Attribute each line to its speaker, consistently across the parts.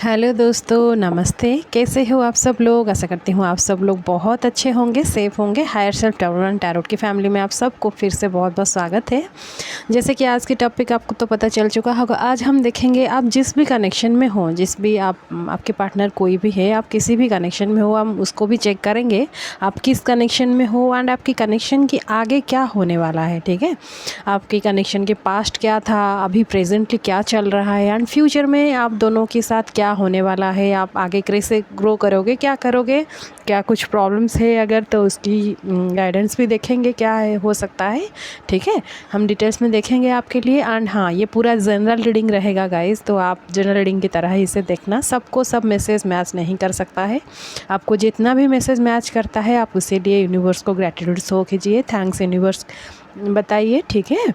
Speaker 1: Hello दोस्तों, नमस्ते। कैसे हो आप सब लोग? आशा करती हूँ आप सब लोग बहुत अच्छे होंगे, सेफ़ होंगे। हायर सेल्फ डेवलपमेंट टैरोट की फैमिली में आप सबको फिर से बहुत बहुत स्वागत है। जैसे कि आज की टॉपिक आपको तो पता चल चुका होगा। आज हम देखेंगे आप जिस भी कनेक्शन में हो, जिस भी आपके पार्टनर कोई भी है, आप किसी भी कनेक्शन में हो, हम उसको भी चेक करेंगे आप किस कनेक्शन में हो एंड आपकी कनेक्शन की आगे क्या होने वाला है। ठीक है, आपकी कनेक्शन के पास्ट क्या था, अभी प्रेजेंटली क्या चल रहा है एंड फ्यूचर में आप दोनों के साथ क्या होने वाला है, आप आगे कैसे ग्रो करोगे, क्या करोगे, क्या कुछ प्रॉब्लम्स है अगर तो उसकी गाइडेंस भी देखेंगे क्या है हो सकता है। ठीक है, हम डिटेल्स में देखेंगे आपके लिए। एंड हाँ, ये पूरा जनरल रीडिंग रहेगा गाइस, तो आप जनरल रीडिंग की तरह ही इसे देखना। सबको सब मैसेज मैच नहीं कर सकता है। आपको जितना भी मैसेज मैच करता है आप उसी लिए यूनिवर्स को ग्रैटिट्यूड शो कीजिए, थैंक्स यूनिवर्स बताइए। ठीक है,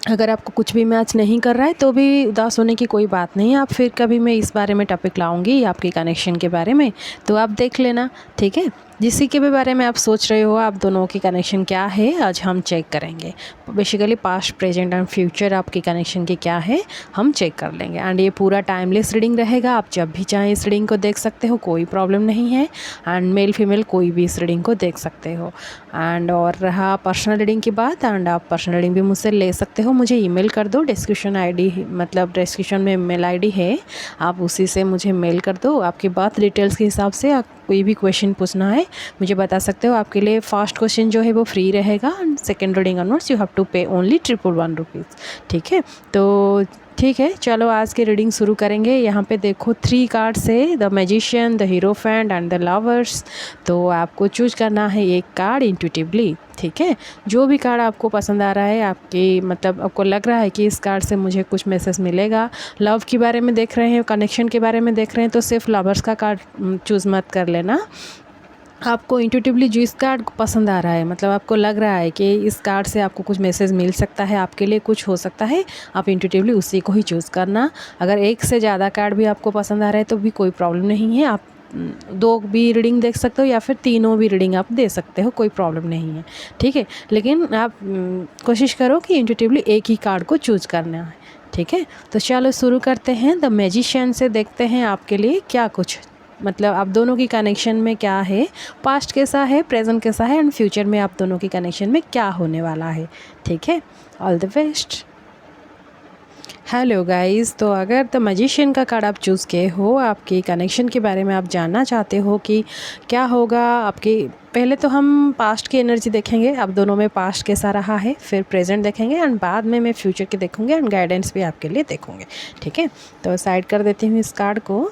Speaker 1: अगर आपको कुछ भी मैच नहीं कर रहा है तो भी उदास होने की कोई बात नहीं है। आप फिर कभी मैं इस बारे में टॉपिक लाऊंगी आपके कनेक्शन के बारे में, तो आप देख लेना। ठीक है, जिसी के भी बारे में आप सोच रहे हो आप दोनों की कनेक्शन क्या है, आज हम चेक करेंगे। Basically past, present and future आपकी कनेक्शन की क्या है हम चेक कर लेंगे। एंड ये पूरा टाइमलेस रीडिंग रहेगा, आप जब भी चाहें इस रीडिंग को देख सकते हो, कोई प्रॉब्लम नहीं है। एंड मेल फीमेल कोई भी इस रीडिंग को देख सकते हो। एंड और रहा पर्सनल रीडिंग की बात, एंड आप पर्सनल रीडिंग भी मुझसे ले सकते हो। मुझे ईमेल कर दो, डिस्क्रिप्शन आईडी मतलब डिस्क्रिप्शन में मेल आईडी है, आप उसी से मुझे मेल कर दो। आपकी बात डिटेल्स के हिसाब से आप कोई भी क्वेश्चन पूछना है मुझे बता सकते हो। आपके लिए फर्स्ट क्वेश्चन जो है वो फ्री रहेगा and second reading onwards you have to pay only 111 rupees. ठीक है, तो ठीक है, चलो आज की रीडिंग शुरू करेंगे। यहाँ पे देखो 3 कार्ड्स है, the magician, the hierophant and the lovers. तो आपको चूज करना है एक कार्ड इंट्यूटिवली। ठीक है, जो भी कार्ड आपको पसंद आ रहा है, आपकी मतलब आपको लग रहा है कि इस कार्ड से मुझे कुछ मैसेज मिलेगा। लव के बारे में देख रहे हैं, कनेक्शन के बारे में देख रहे हैं तो सिर्फ लवर्स का कार्ड चूज़ मत कर लेना। आपको इंट्यूटिवली जो इस कार्ड को पसंद आ रहा है, मतलब आपको लग रहा है कि इस कार्ड से आपको कुछ मैसेज मिल सकता है, आपके लिए कुछ हो सकता है, आप इंट्यूटिवली उसी को ही चूज़ करना। अगर एक से ज़्यादा कार्ड भी आपको पसंद आ रहा है तो भी कोई प्रॉब्लम नहीं है, आप 2 भी रीडिंग देख सकते हो या फिर तीनों भी रीडिंग आप दे सकते हो, कोई प्रॉब्लम नहीं है। ठीक है, लेकिन आप कोशिश करो कि इंट्यूटिवली एक ही कार्ड को चूज़ करना है। ठीक है, तो चलो शुरू करते हैं। द मैजिशियन से देखते हैं आपके लिए क्या कुछ, मतलब आप दोनों की कनेक्शन में क्या है, पास्ट कैसा है, प्रेजेंट कैसा है एंड फ्यूचर में आप दोनों की कनेक्शन में क्या होने वाला है। ठीक है, all the best. Hello guys, तो अगर द मैजिशियन का कार्ड आप चूज़ किए हो, आपकी कनेक्शन के बारे में आप जानना चाहते हो कि क्या होगा आपकी, पहले तो हम पास्ट की एनर्जी देखेंगे, आप दोनों में पास्ट कैसा रहा है, फिर प्रेजेंट देखेंगे एंड बाद में मैं फ्यूचर के देखूँगी एंड गाइडेंस भी आपके लिए देखूँगे। ठीक है, तो साइड कर देती हूँ इस कार्ड को।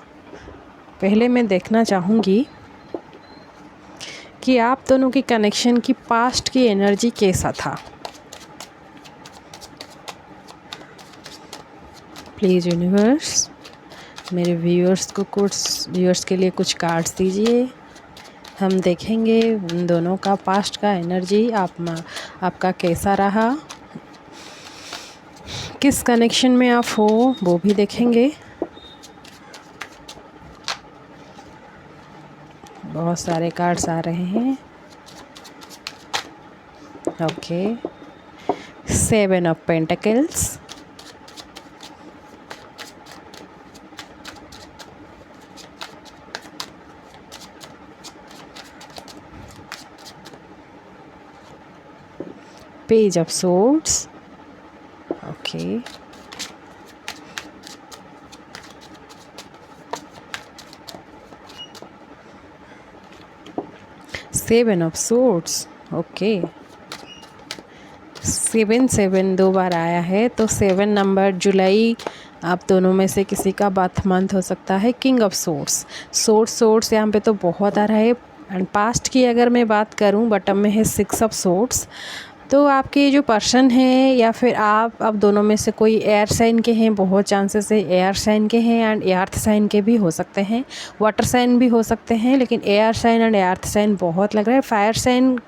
Speaker 1: पहले मैं देखना चाहूँगी कि आप दोनों की कनेक्शन की पास्ट की एनर्जी कैसा था। प्लीज़ यूनिवर्स मेरे व्यूअर्स के लिए कुछ कार्ड्स दीजिए। हम देखेंगे उन दोनों का पास्ट का एनर्जी आपका कैसा रहा, किस कनेक्शन में आप हो वो भी देखेंगे। बहुत सारे कार्ड्स आ रहे हैं। Okay, 7 of pentacles, page of swords, okay, seven of swords, okay. 7 2 बार आया है, तो 7 नंबर जुलाई आप दोनों में से किसी का बर्थ मंथ हो सकता है। किंग ऑफ सोर्ड्स यहाँ पे तो बहुत आ रहा है। एंड पास्ट की अगर मैं बात करूँ, बॉटम में है 6 ऑफ सोर्ड्स। तो आपके जो पर्सन है या फिर आप दोनों में से कोई एयर साइन के हैं, बहुत चांसेस है एयर साइन के हैं एंड अर्थ साइन के भी हो सकते हैं, वाटर साइन भी हो सकते हैं, लेकिन air sign and earth sign बहुत लग रहा है। फायर साइन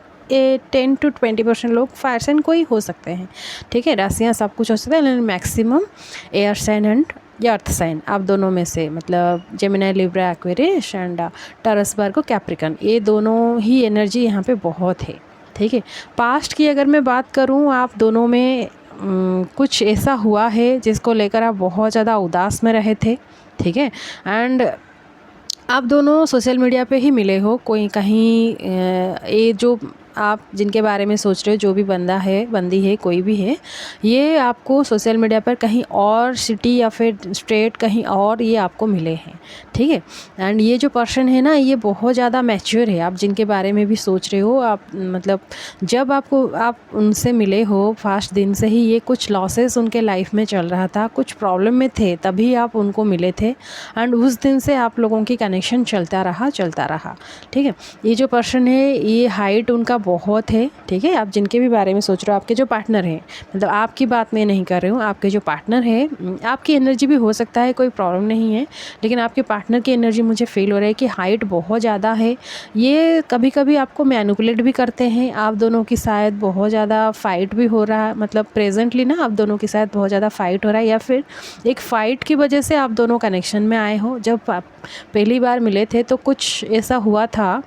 Speaker 1: 10 to 20% लोग फायर साइन को ही हो सकते हैं। ठीक है, राशियाँ सब कुछ हो सकता है, लेकिन maximum air sign and earth sign आप दोनों में से, मतलब Gemini, Libra, Aquarius and Taurus, Virgo, Capricorn, ये दोनों ही एनर्जी यहाँ पे बहुत है। ठीक है, पास्ट की अगर मैं बात करूँ, आप दोनों में कुछ ऐसा हुआ है जिसको लेकर आप बहुत ज़्यादा उदास में रहे थे। ठीक है। एंड आप दोनों सोशल मीडिया पे ही मिले हो, कोई कहीं ये जो आप जिनके बारे में सोच रहे हो, जो भी बंदा है, बंदी है, कोई भी है, ये आपको सोशल मीडिया पर कहीं और सिटी या फिर स्टेट कहीं और ये आपको मिले हैं, ठीक है। एंड ये जो पर्सन है ना, ये बहुत ज़्यादा मैच्योर है। आप जिनके बारे में भी सोच रहे हो, आप मतलब जब आप उनसे मिले हो फर्स्ट दिन से ही ये कुछ लॉसेस उनके लाइफ में चल रहा था, कुछ प्रॉब्लम में थे, तभी आप उनको मिले थे। एंड उस दिन से आप लोगों की कनेक्शन चलता रहा, ठीक है। ये जो पर्सन है, ये हाइट उनका बहुत है, ठीक है। आप जिनके भी बारे में सोच रहे हो, आपके जो पार्टनर हैं, मतलब आपकी बात मैं नहीं कर रही हूँ, आपके जो पार्टनर है, आपकी एनर्जी भी हो सकता है, कोई प्रॉब्लम नहीं है, लेकिन आपके पार्टनर की एनर्जी मुझे फील हो रहा है कि हाइट बहुत ज़्यादा है। ये कभी कभी आपको मैनिपुलेट भी करते हैं। आप दोनों की शायद बहुत ज़्यादा फाइट भी हो रहा है, मतलब प्रेजेंटली ना आप दोनों की शायद बहुत ज़्यादा फाइट हो रहा है, या फिर एक फ़ाइट की वजह से आप दोनों कनेक्शन में आए हो। जब आप पहली बार मिले थे तो कुछ ऐसा हुआ था,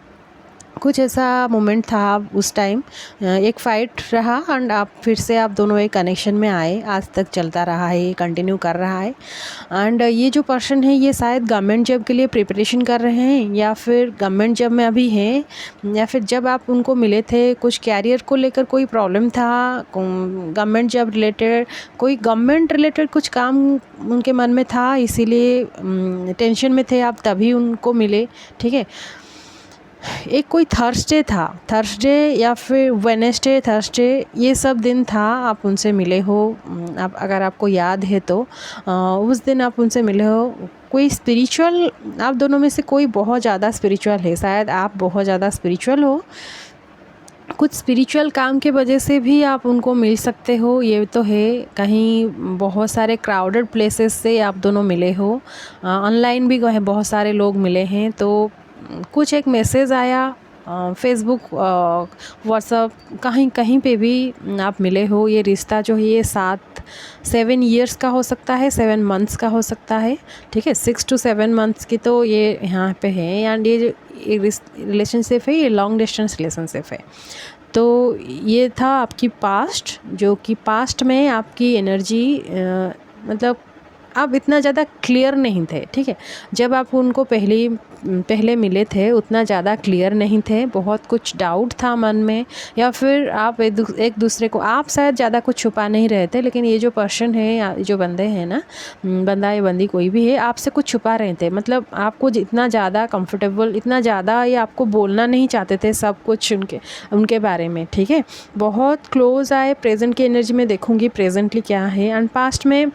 Speaker 1: कुछ ऐसा मोमेंट था उस टाइम, एक फ़ाइट रहा एंड आप फिर से आप दोनों एक कनेक्शन में आए, आज तक चलता रहा है, कंटिन्यू कर रहा है। एंड ये जो पर्सन है, ये शायद गवर्नमेंट जॉब के लिए प्रिपरेशन कर रहे हैं, या फिर गवर्नमेंट जॉब में अभी हैं, या फिर जब आप उनको मिले थे कुछ कैरियर को लेकर कोई प्रॉब्लम था, गवर्नमेंट जॉब रिलेटेड, कोई गवर्नमेंट रिलेटेड कुछ काम उनके मन में था, इसीलिए टेंशन में थे आप, तभी उनको मिले, ठीक है। एक कोई थर्सडे या फिर वेडनेसडे, थर्सडे, ये सब दिन था आप उनसे मिले हो। आप अगर आपको याद है तो उस दिन आप उनसे मिले हो। कोई स्पिरिचुअल, आप दोनों में से कोई बहुत ज़्यादा स्पिरिचुअल है, शायद आप बहुत ज़्यादा स्पिरिचुअल हो, कुछ स्पिरिचुअल काम के वजह से भी आप उनको मिल सकते हो, ये तो है। कहीं बहुत सारे क्राउडेड प्लेसेस से आप दोनों मिले हो, ऑनलाइन भी बहुत सारे लोग मिले हैं, तो कुछ एक मैसेज आया फेसबुक, व्हाट्सअप, कहीं कहीं पे भी आप मिले हो। ये रिश्ता जो है ये 7 ईयर्स का हो सकता है, 7 मंथ्स का हो सकता है, ठीक है। 6 to 7 मंथ्स की तो ये यहाँ पे है। एंड ये जो रिलेशनशिप है, ये लॉन्ग डिस्टेंस रिलेशनशिप है। तो ये था आपकी पास्ट, जो कि पास्ट में आपकी एनर्जी मतलब आप इतना ज़्यादा क्लियर नहीं थे, ठीक है। जब आप उनको पहले मिले थे उतना ज़्यादा क्लियर नहीं थे, बहुत कुछ डाउट था मन में, या फिर आप एक दूसरे को, आप शायद ज़्यादा कुछ छुपा नहीं रहे थे, लेकिन ये जो पर्सन है, जो बंदे हैं ना, बंदा या बंदी कोई भी है, आपसे कुछ छुपा रहे थे। मतलब आपको इतना ज़्यादा कंफर्टेबल, इतना ज़्यादा ये आपको बोलना नहीं चाहते थे सब कुछ उनके बारे में, ठीक है। बहुत क्लोज आए, प्रेजेंट की एनर्जी में देखूँगी प्रेजेंटली क्या है। एंड पास्ट में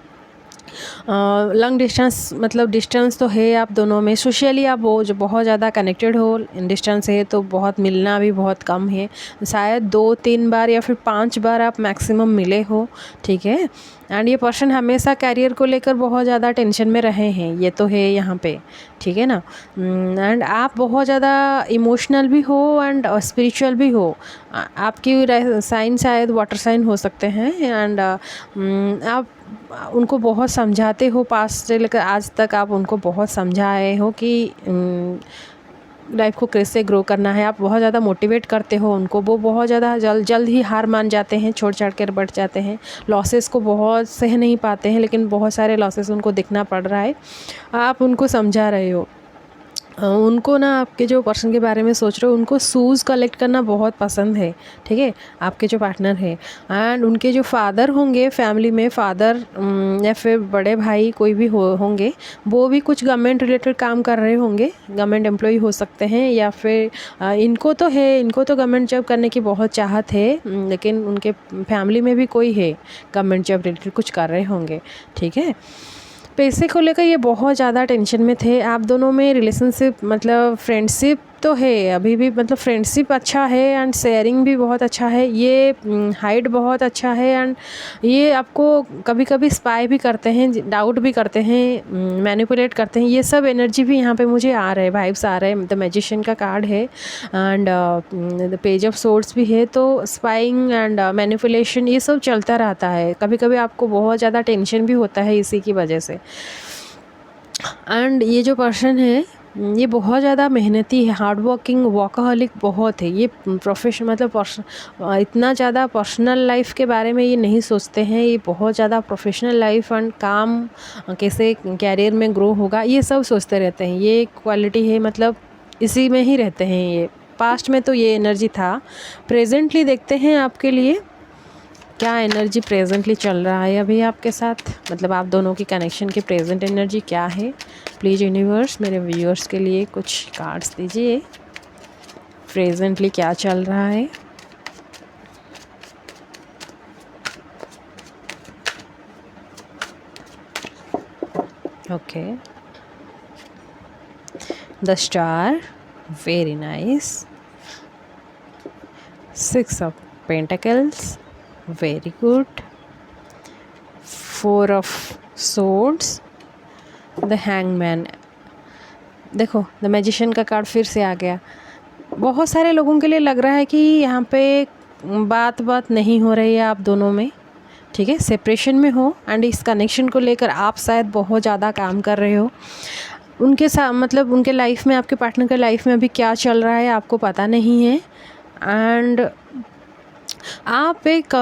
Speaker 1: लॉन्ग डिस्टेंस, मतलब डिस्टेंस तो है आप दोनों में, सोशली आप वो जो बहुत ज़्यादा कनेक्टेड हो, डिस्टेंस है तो बहुत मिलना भी बहुत कम है, शायद 2-3 बार या फिर 5 बार आप मैक्सिमम मिले हो, ठीक है। एंड ये पर्सन हमेशा कैरियर को लेकर बहुत ज़्यादा टेंशन में रहे हैं, ये तो है यहाँ पे, ठीक है ना। एंड आप बहुत ज़्यादा इमोशनल भी हो एंड स्पिरिचुअल भी हो। आपकी साइन शायद वाटर साइन हो सकते हैं। एंड आप उनको बहुत समझाते हो, पास्ट से लेकर आज तक आप उनको बहुत समझाए हो कि लाइफ को कैसे ग्रो करना है। आप बहुत ज़्यादा मोटिवेट करते हो उनको, वो बहुत ज़्यादा जल्द ही हार मान जाते हैं, छोड़ छाड़ कर बैठ जाते हैं, लॉसेस को बहुत सह नहीं पाते हैं, लेकिन बहुत सारे लॉसेस उनको देखना पड़ रहा है। आप उनको समझा रहे हो। उनको ना, आपके जो पर्सन के बारे में सोच रहे हो, उनको शूज़ कलेक्ट करना बहुत पसंद है, ठीक है, आपके जो पार्टनर है। एंड उनके जो फादर होंगे फैमिली में, फादर या फिर बड़े भाई कोई भी होंगे, वो भी कुछ गवर्नमेंट रिलेटेड काम कर रहे होंगे, गवर्नमेंट एम्प्लॉय हो सकते हैं, या फिर इनको तो गवर्नमेंट जॉब करने की बहुत चाहत है, लेकिन उनके फैमिली में भी कोई है गवर्नमेंट जॉब रिलेटेड कुछ कर रहे होंगे, ठीक है। पैसे को लेकर ये बहुत ज़्यादा टेंशन में थे। आप दोनों में रिलेशनशिप, मतलब फ्रेंडशिप तो है अभी भी, मतलब फ्रेंडशिप अच्छा है एंड शेयरिंग भी बहुत अच्छा है, ये हाइट बहुत अच्छा है। एंड ये आपको कभी कभी स्पाई भी करते हैं, डाउट भी करते हैं, मैनिपुलेट करते हैं, ये सब एनर्जी भी यहाँ पे मुझे आ रहे हैं, वाइब्स आ रहे हैं। द मैजिशियन का कार्ड है and the page of swords भी है, तो स्पाइंग एंड मैनिपुलेशन ये सब चलता रहता है। कभी कभी आपको बहुत ज़्यादा टेंशन भी होता है इसी की वजह से। एंड ये जो पर्सन है, ये बहुत ज़्यादा मेहनती है, हार्ड वर्किंग, वर्कहॉलिक बहुत है। ये प्रोफेशन मतलब इतना ज़्यादा पर्सनल लाइफ के बारे में ये नहीं सोचते हैं। ये बहुत ज़्यादा प्रोफेशनल लाइफ एंड काम कैसे कैरियर में ग्रो होगा ये सब सोचते रहते हैं। ये क्वालिटी है, मतलब इसी में ही रहते हैं ये। पास्ट में तो ये एनर्जी था। प्रेजेंटली देखते हैं आपके लिए क्या एनर्जी प्रेजेंटली चल रहा है अभी आपके साथ, मतलब आप दोनों की कनेक्शन की प्रेजेंट एनर्जी क्या है। प्लीज़ यूनिवर्स मेरे व्यूअर्स के लिए कुछ कार्ड्स दीजिए, प्रेजेंटली क्या चल रहा है। Okay, the star, very nice. 6 of pentacles, very good. 4 of swords, the hangman. देखो द मैजिशियन का कार्ड फिर से आ गया। बहुत सारे लोगों के लिए लग रहा है कि यहाँ पे बात नहीं हो रही है आप दोनों में, ठीक है, सेपरेशन में हो एंड इस कनेक्शन को लेकर आप शायद बहुत ज़्यादा काम कर रहे हो। उनके साथ मतलब उनके लाइफ में, आपके पार्टनर के लाइफ में अभी क्या चल रहा है आपको पता नहीं है। एंड आप एक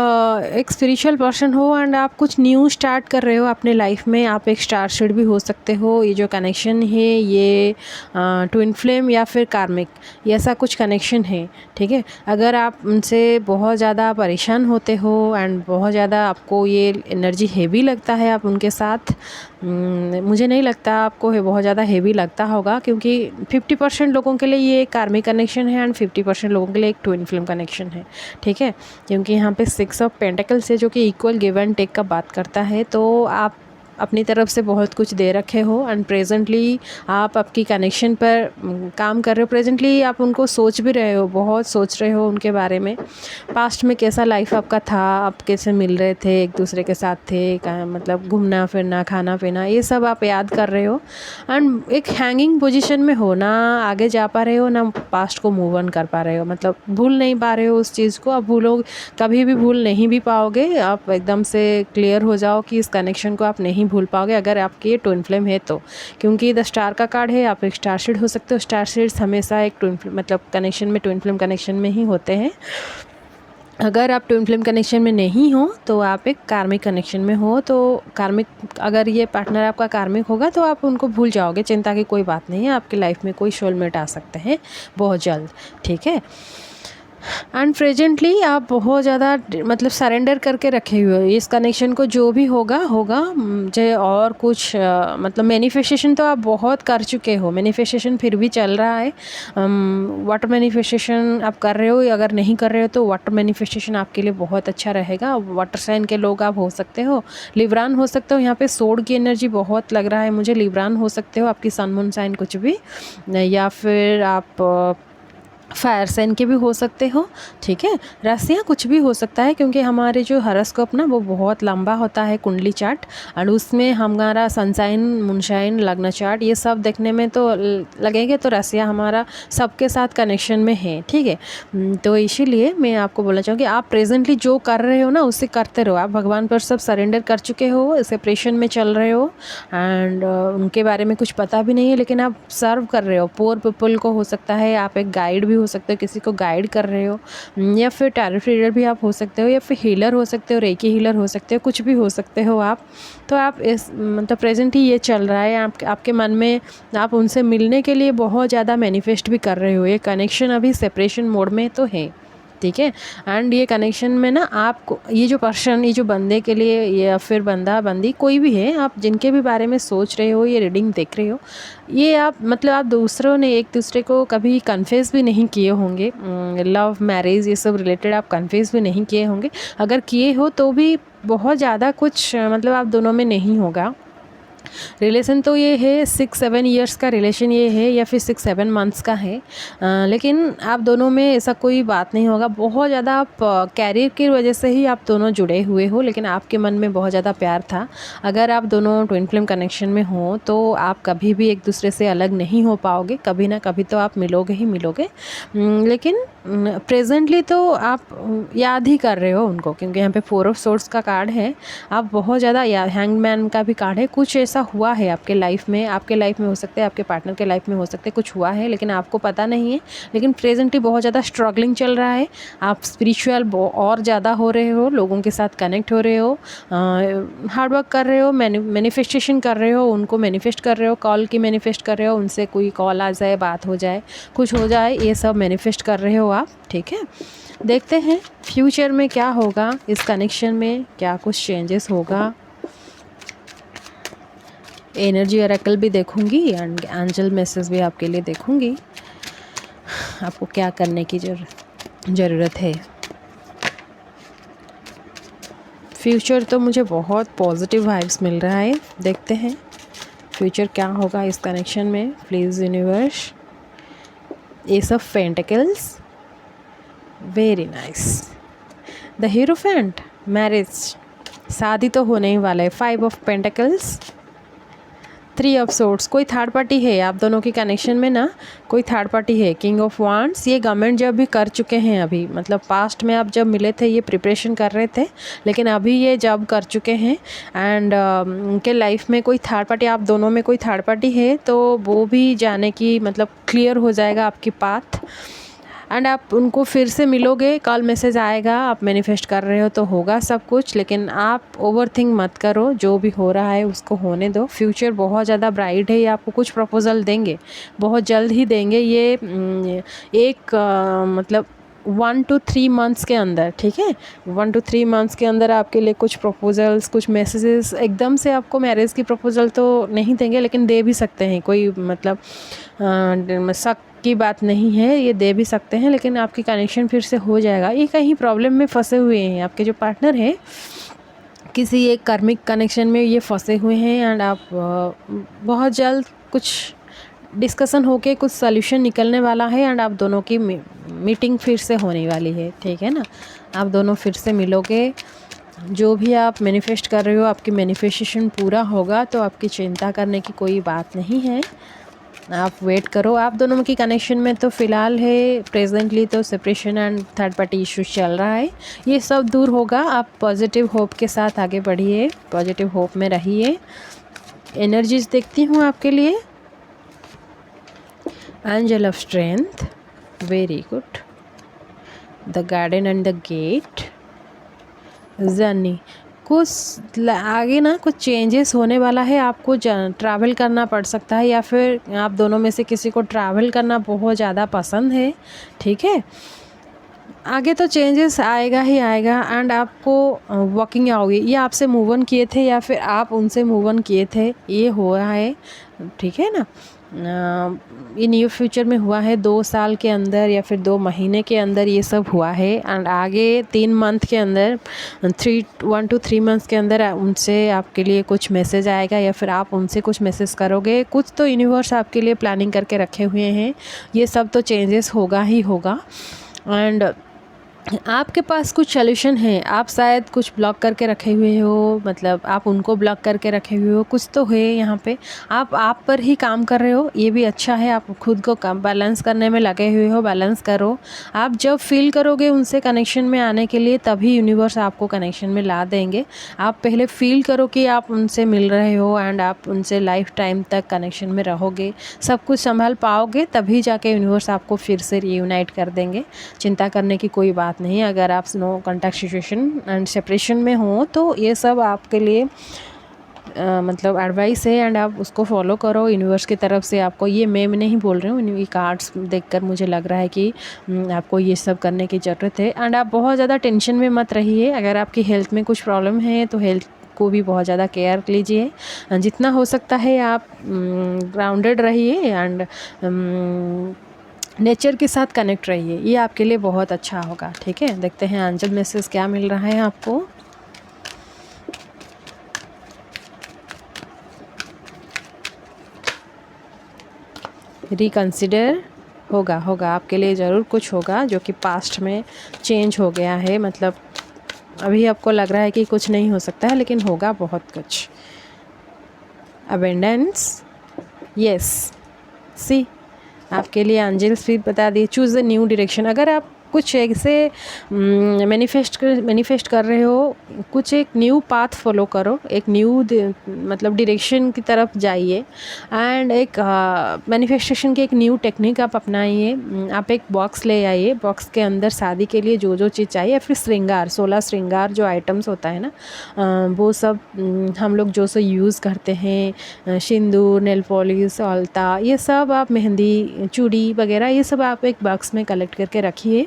Speaker 1: स्पिरिचुअल पर्सन हो एंड आप कुछ न्यू स्टार्ट कर रहे हो अपने लाइफ में। आप एक स्टार सीड भी हो सकते हो। ये जो कनेक्शन है ये ट्विन फ्लेम या फिर कार्मिक, ये ऐसा कुछ कनेक्शन है, ठीक है। अगर आप उनसे बहुत ज़्यादा परेशान होते हो एंड बहुत ज़्यादा आपको ये एनर्जी हेवी लगता है आप उनके साथ, मुझे नहीं लगता आपको बहुत ज़्यादा हेवी लगता होगा, क्योंकि 50% लोगों के लिए ये कार्मिक कनेक्शन है एंड 50% लोगों के लिए एक ट्विन फ्लेम कनेक्शन है, ठीक है। क्योंकि यहाँ पे 6 ऑफ पेंटिकल्स है जो कि इक्वल गिव एंड टेक का बात करता है। तो आप अपनी तरफ से बहुत कुछ दे रखे हो एंड प्रेजेंटली आप आपकी कनेक्शन पर काम कर रहे हो। प्रेजेंटली आप उनको सोच भी रहे हो, बहुत सोच रहे हो उनके बारे में। पास्ट में कैसा लाइफ आपका था, आप कैसे मिल रहे थे, एक दूसरे के साथ थे, मतलब घूमना फिरना, खाना पीना, ये सब आप याद कर रहे हो। एंड एक हैंगिंग पोजीशन में हो, ना आगे जा पा रहे हो ना पास्ट को मूव ऑन कर पा रहे हो, मतलब भूल नहीं पा रहे हो उस चीज़ को। आप कभी भी भूल नहीं भी पाओगे। आप एकदम से क्लियर हो जाओ कि इस कनेक्शन को आप नहीं भूल पाओगे अगर आपकी ये ट्विन फ्लेम है तो, क्योंकि द स्टार का कार्ड है। आप एक स्टार सीड हो सकते हो। स्टार सीड्स हमेशा एक ट्विन फ्लेम मतलब कनेक्शन में, ट्विन फ्लेम कनेक्शन में ही होते हैं। अगर आप ट्विन फ्लेम कनेक्शन में नहीं हो तो आप एक कार्मिक कनेक्शन में हो। तो कार्मिक, अगर ये पार्टनर आपका कार्मिक होगा तो आप उनको भूल जाओगे, चिंता की कोई बात नहीं है। आपकी लाइफ में कोई सोलमेट आ सकते हैं बहुत जल्द, ठीक है। एंड प्रेजेंटली आप बहुत ज़्यादा मतलब सरेंडर करके रखे हुए हो इस कनेक्शन को। जो भी होगा मुझे और कुछ मतलब मैनिफेस्टेशन तो आप बहुत कर चुके हो। मैनिफेस्टेशन फिर भी चल रहा है। वाटर मैनिफेस्टेशन आप कर रहे हो, अगर नहीं कर रहे हो तो वाटर मैनिफेस्टेशन आपके लिए बहुत अच्छा रहेगा। वाटर साइन के लोग आप हो सकते हो, लिब्रान हो सकते हो। यहाँ पे सोड की एनर्जी बहुत लग रहा है मुझे, लिब्रान हो सकते हो, आपकी सन मून साइन कुछ भी, या फिर आप फायर साइन के भी हो सकते हो, ठीक है। राशियाँ कुछ भी हो सकता है, क्योंकि हमारे जो हॉरोस्कोप ना वो बहुत लंबा होता है कुंडली चार्ट, और उसमें हमारा सनसाइन, मूनशाइन, लग्न चार्ट ये सब देखने में तो लगेंगे तो राशियाँ हमारा सबके साथ कनेक्शन में है, ठीक है। तो इसीलिए मैं आपको बोलना चाहूँगी आप प्रेजेंटली जो कर रहे हो ना उसे करते रहो। आप भगवान पर सब सरेंडर कर चुके हो, सेपरेशन में चल रहे हो एंड उनके बारे में कुछ पता भी नहीं है, लेकिन आप सर्व कर रहे हो पुअर पीपल को। हो सकता है आप एक गाइड भी हो सकते हो, किसी को गाइड कर रहे हो, या फिर टैरोट रीडर भी आप हो सकते हो, या फिर हीलर हो सकते हो, रेकी हीलर हो सकते हो, कुछ भी हो सकते हो आप। तो आप इस मतलब प्रेजेंट ही ये चल रहा है आपके मन में। आप उनसे मिलने के लिए बहुत ज़्यादा मैनिफेस्ट भी कर रहे हो। ये कनेक्शन अभी सेपरेशन मोड में तो है, ठीक है। एंड ये कनेक्शन में ना आपको ये जो पर्सन, ये जो बंदे के लिए या फिर बंदा बंदी कोई भी है, आप जिनके भी बारे में सोच रहे हो, ये रीडिंग देख रहे हो, ये आप मतलब आप दूसरों ने एक दूसरे को कभी कन्फेस भी नहीं किए होंगे। लव, मैरिज ये सब रिलेटेड आप कन्फेस भी नहीं किए होंगे। अगर किए हो तो भी बहुत ज़्यादा कुछ मतलब आप दोनों में नहीं होगा। रिलेशन तो ये है 6-7 ईयर्स का रिलेशन ये है, या फिर 6-7 मंथ्स का है, लेकिन आप दोनों में ऐसा कोई बात नहीं होगा। बहुत ज़्यादा आप कैरियर की वजह से ही आप दोनों जुड़े हुए हो, लेकिन आपके मन में बहुत ज़्यादा प्यार था। अगर आप दोनों ट्विन फ्लेम कनेक्शन में हो तो आप कभी भी एक दूसरे से अलग नहीं हो पाओगे, कभी ना कभी तो आप मिलोगे ही मिलोगे। लेकिन प्रेजेंटली तो आप याद ही कर रहे हो उनको, क्योंकि यहाँ पे 4 ऑफ सोर्ड्स का कार्ड है। आप बहुत ज़्यादा हैंगमैन का भी कार्ड है। कुछ ऐसा हुआ है आपके लाइफ में हो सकता है, आपके पार्टनर के लाइफ में हो सकता है, कुछ हुआ है लेकिन आपको पता नहीं है। लेकिन प्रेजेंटली बहुत ज़्यादा स्ट्रगलिंग चल रहा है। आप स्पिरिचुअल और ज़्यादा हो रहे हो, लोगों के साथ कनेक्ट हो रहे हो, हार्ड वर्क कर रहे हो, मैनिफेस्टेशन कर रहे हो, उनको मैनिफेस्ट कर रहे हो, कॉल की मैनिफेस्ट कर रहे हो, उनसे कोई कॉल आ जाए, बात हो जाए, कुछ हो जाए, ये सब मैनिफेस्ट कर रहे हो आप। ठीक है, देखते हैं फ्यूचर में क्या होगा, इस कनेक्शन में क्या कुछ चेंजेस होगा। एनर्जी ऑरेकल भी देखूंगी एंड एंजल मैसेज भी आपके लिए देखूंगी, आपको क्या करने की ज़रूरत है। फ्यूचर तो मुझे बहुत पॉजिटिव वाइब्स मिल रहा है। देखते हैं फ्यूचर क्या होगा इस कनेक्शन में। Please universe. Ace of pentacles, very nice. The hierophant, marriage, शादी तो होने ही वाला है। 5 ऑफ पेंटिकल्स, 3 ऑफ सोर्ड्स, कोई थर्ड पार्टी है आप दोनों की कनेक्शन में ना, कोई थर्ड पार्टी है। किंग ऑफ वांड्स, ये गवर्नमेंट जब भी कर चुके हैं अभी, मतलब पास्ट में आप जब मिले थे ये प्रिपरेशन कर रहे थे, लेकिन अभी ये जब कर चुके हैं। एंड उनके लाइफ में कोई थर्ड पार्टी, आप दोनों में कोई थर्ड पार्टी है तो वो भी जाने की मतलब क्लियर हो जाएगा आपकी पाथ। एंड आप उनको फिर से मिलोगे, कॉल मैसेज आएगा, आप मैनिफेस्ट कर रहे हो तो होगा सब कुछ। लेकिन आप ओवर थिंक मत करो, जो भी हो रहा है उसको होने दो। फ्यूचर बहुत ज़्यादा ब्राइट है। ये आपको कुछ प्रपोजल देंगे, बहुत जल्द ही देंगे। ये एक मतलब 1 to 3 मंथ्स के अंदर, ठीक है, 1 to 3 मंथ्स के अंदर आपके लिए कुछ प्रपोजल्स, कुछ मैसेजेस। एकदम से आपको मैरिज की प्रपोजल तो नहीं देंगे, लेकिन दे भी सकते हैं। कोई मतलब शक की बात नहीं है, ये दे भी सकते हैं। लेकिन आपकी कनेक्शन फिर से हो जाएगा। ये कहीं प्रॉब्लम में फंसे हुए हैं, आपके जो पार्टनर हैं किसी एक कार्मिक कनेक्शन में ये फंसे हुए हैं। एंड आप बहुत जल्द कुछ डिस्कशन होके कुछ सॉल्यूशन निकलने वाला है। एंड आप दोनों की मीटिंग फिर से होने वाली है, ठीक है ना। आप दोनों फिर से मिलोगे। जो भी आप मैनिफेस्ट कर रहे हो, आपकी मैनिफेस्टेशन पूरा होगा, तो आपकी चिंता करने की कोई बात नहीं है। आप वेट करो। आप दोनों की कनेक्शन में तो फ़िलहाल है प्रेजेंटली तो separation and third party issue चल रहा है। ये सब दूर होगा। आप पॉजिटिव होप के साथ आगे बढ़िए, पॉजिटिव होप में रहिए। एनर्जीज देखती हूँ आपके लिए। Angel of strength, very good. The garden and the gate, journey, कुछ आगे ना कुछ चेंजेस होने वाला है। आपको ट्रैवल करना पड़ सकता है, या फिर आप दोनों में से किसी को ट्रैवल करना बहुत ज़्यादा पसंद है, ठीक है। आगे तो चेंजेस आएगा ही आएगा। एंड आपको वॉकिंग आओगे, ये आपसे मूव ऑन किए थे या फिर आप उनसे मूव ऑन किए थे, ये हो रहा है, ठीक है ना। ये न्यू फ्यूचर में हुआ है 2 साल के अंदर या फिर 2 महीने के अंदर ये सब हुआ है। एंड आगे 3 मंथ के अंदर 1 to 3 मंथ्स के अंदर उनसे आपके लिए कुछ मैसेज आएगा, या फिर आप उनसे कुछ मैसेज करोगे। कुछ तो यूनिवर्स आपके लिए प्लानिंग करके रखे हुए हैं। ये सब तो चेंजेस होगा ही होगा। एंड आपके पास कुछ सॉल्यूशन है। आप शायद कुछ ब्लॉक करके रखे हुए हो, मतलब आप उनको ब्लॉक करके रखे हुए हो, कुछ तो है यहाँ पे। आप पर ही काम कर रहे हो, ये भी अच्छा है। आप खुद को बैलेंस करने में लगे हुए हो, बैलेंस करो। आप जब फील करोगे उनसे कनेक्शन में आने के लिए, तभी यूनिवर्स आपको कनेक्शन में ला देंगे। आप पहले फील करो कि आप उनसे मिल रहे हो एंड आप उनसे लाइफ टाइम तक कनेक्शन में रहोगे, सब कुछ संभाल पाओगे, तभी जाके यूनिवर्स आपको फिर से रीयूनाइट कर देंगे। चिंता करने की कोई बात नहीं। अगर आप no contact situation and separation में हो तो ये सब आपके लिए मतलब एडवाइस है एंड आप उसको फॉलो करो। यूनिवर्स की तरफ से आपको, ये मैं नहीं बोल रही हूँ, ये कार्ड्स देखकर मुझे लग रहा है कि आपको ये सब करने की ज़रूरत है। एंड आप बहुत ज़्यादा टेंशन में मत रहिए। अगर आपकी हेल्थ में कुछ प्रॉब्लम है तो हेल्थ को भी बहुत ज़्यादा केयर लीजिए। जितना हो सकता है आप ग्राउंडेड रहिए एंड नेचर के साथ कनेक्ट रहिए। ये आपके लिए बहुत अच्छा होगा, ठीक है। देखते हैं एंजल मैसेज क्या मिल रहा है आपको। रिकंसिडर, होगा आपके लिए ज़रूर कुछ होगा जो कि पास्ट में चेंज हो गया है। मतलब अभी आपको लग रहा है कि कुछ नहीं हो सकता है, लेकिन होगा बहुत कुछ। अबेंडेंस, यस, सी आपके लिए एंजल्स भी बता दिए, चूज़ अ न्यू डायरेक्शन। अगर आप कुछ ऐसे मैनिफेस्ट कर रहे हो, कुछ एक न्यू पाथ फॉलो करो, एक न्यू मतलब डायरेक्शन की तरफ जाइए। एंड एक मैनिफेस्टेशन की एक न्यू टेक्निक आप अपनाइए। आप एक बॉक्स ले आइए, बॉक्स के अंदर शादी के लिए जो जो चीज़ चाहिए, या फिर श्रृंगार 16 श्रृंगार जो आइटम्स होता है ना, वो सब हम लोग जो सो यूज़ करते हैं, सिंदूर, नेल पॉलिश, अलता, ये सब आप, मेहंदी, चूड़ी वगैरह, ये सब आप एक बॉक्स में कलेक्ट करके रखिए।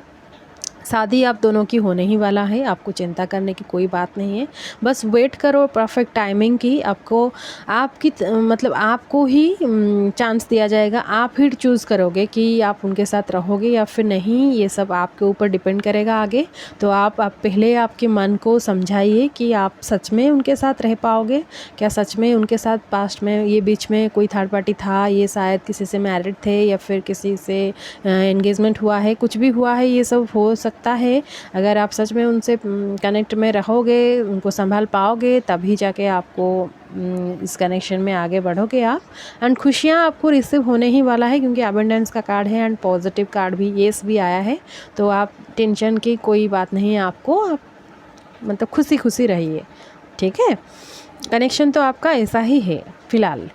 Speaker 1: शादी आप दोनों की होने ही वाला है, आपको चिंता करने की कोई बात नहीं है। बस वेट करो परफेक्ट टाइमिंग की। आपको आपकी मतलब आपको ही चांस दिया जाएगा, आप ही चूज़ करोगे कि आप उनके साथ रहोगे या फिर नहीं, ये सब आपके ऊपर डिपेंड करेगा आगे। तो आप पहले आपके मन को समझाइए कि आप सच में उनके साथ रह पाओगे क्या, सच में उनके साथ पास्ट में ये बीच में कोई थर्ड पार्टी था, ये शायद किसी से मैरिड थे या फिर किसी से एंगेजमेंट हुआ है, कुछ भी हुआ है, ये सब हो सकता है। अगर आप सच में उनसे कनेक्ट में रहोगे, उनको संभाल पाओगे, तभी जाके आपको इस कनेक्शन में आगे बढ़ोगे आप। एंड खुशियाँ आपको रिसीव होने ही वाला है, क्योंकि अबंडेंस का कार्ड है एंड पॉजिटिव कार्ड भी, येस भी आया है। तो आप टेंशन की कोई बात नहीं है आपको, आप मतलब खुशी खुशी रहिए, ठीक है। कनेक्शन तो आपका ऐसा ही है फ़िलहाल,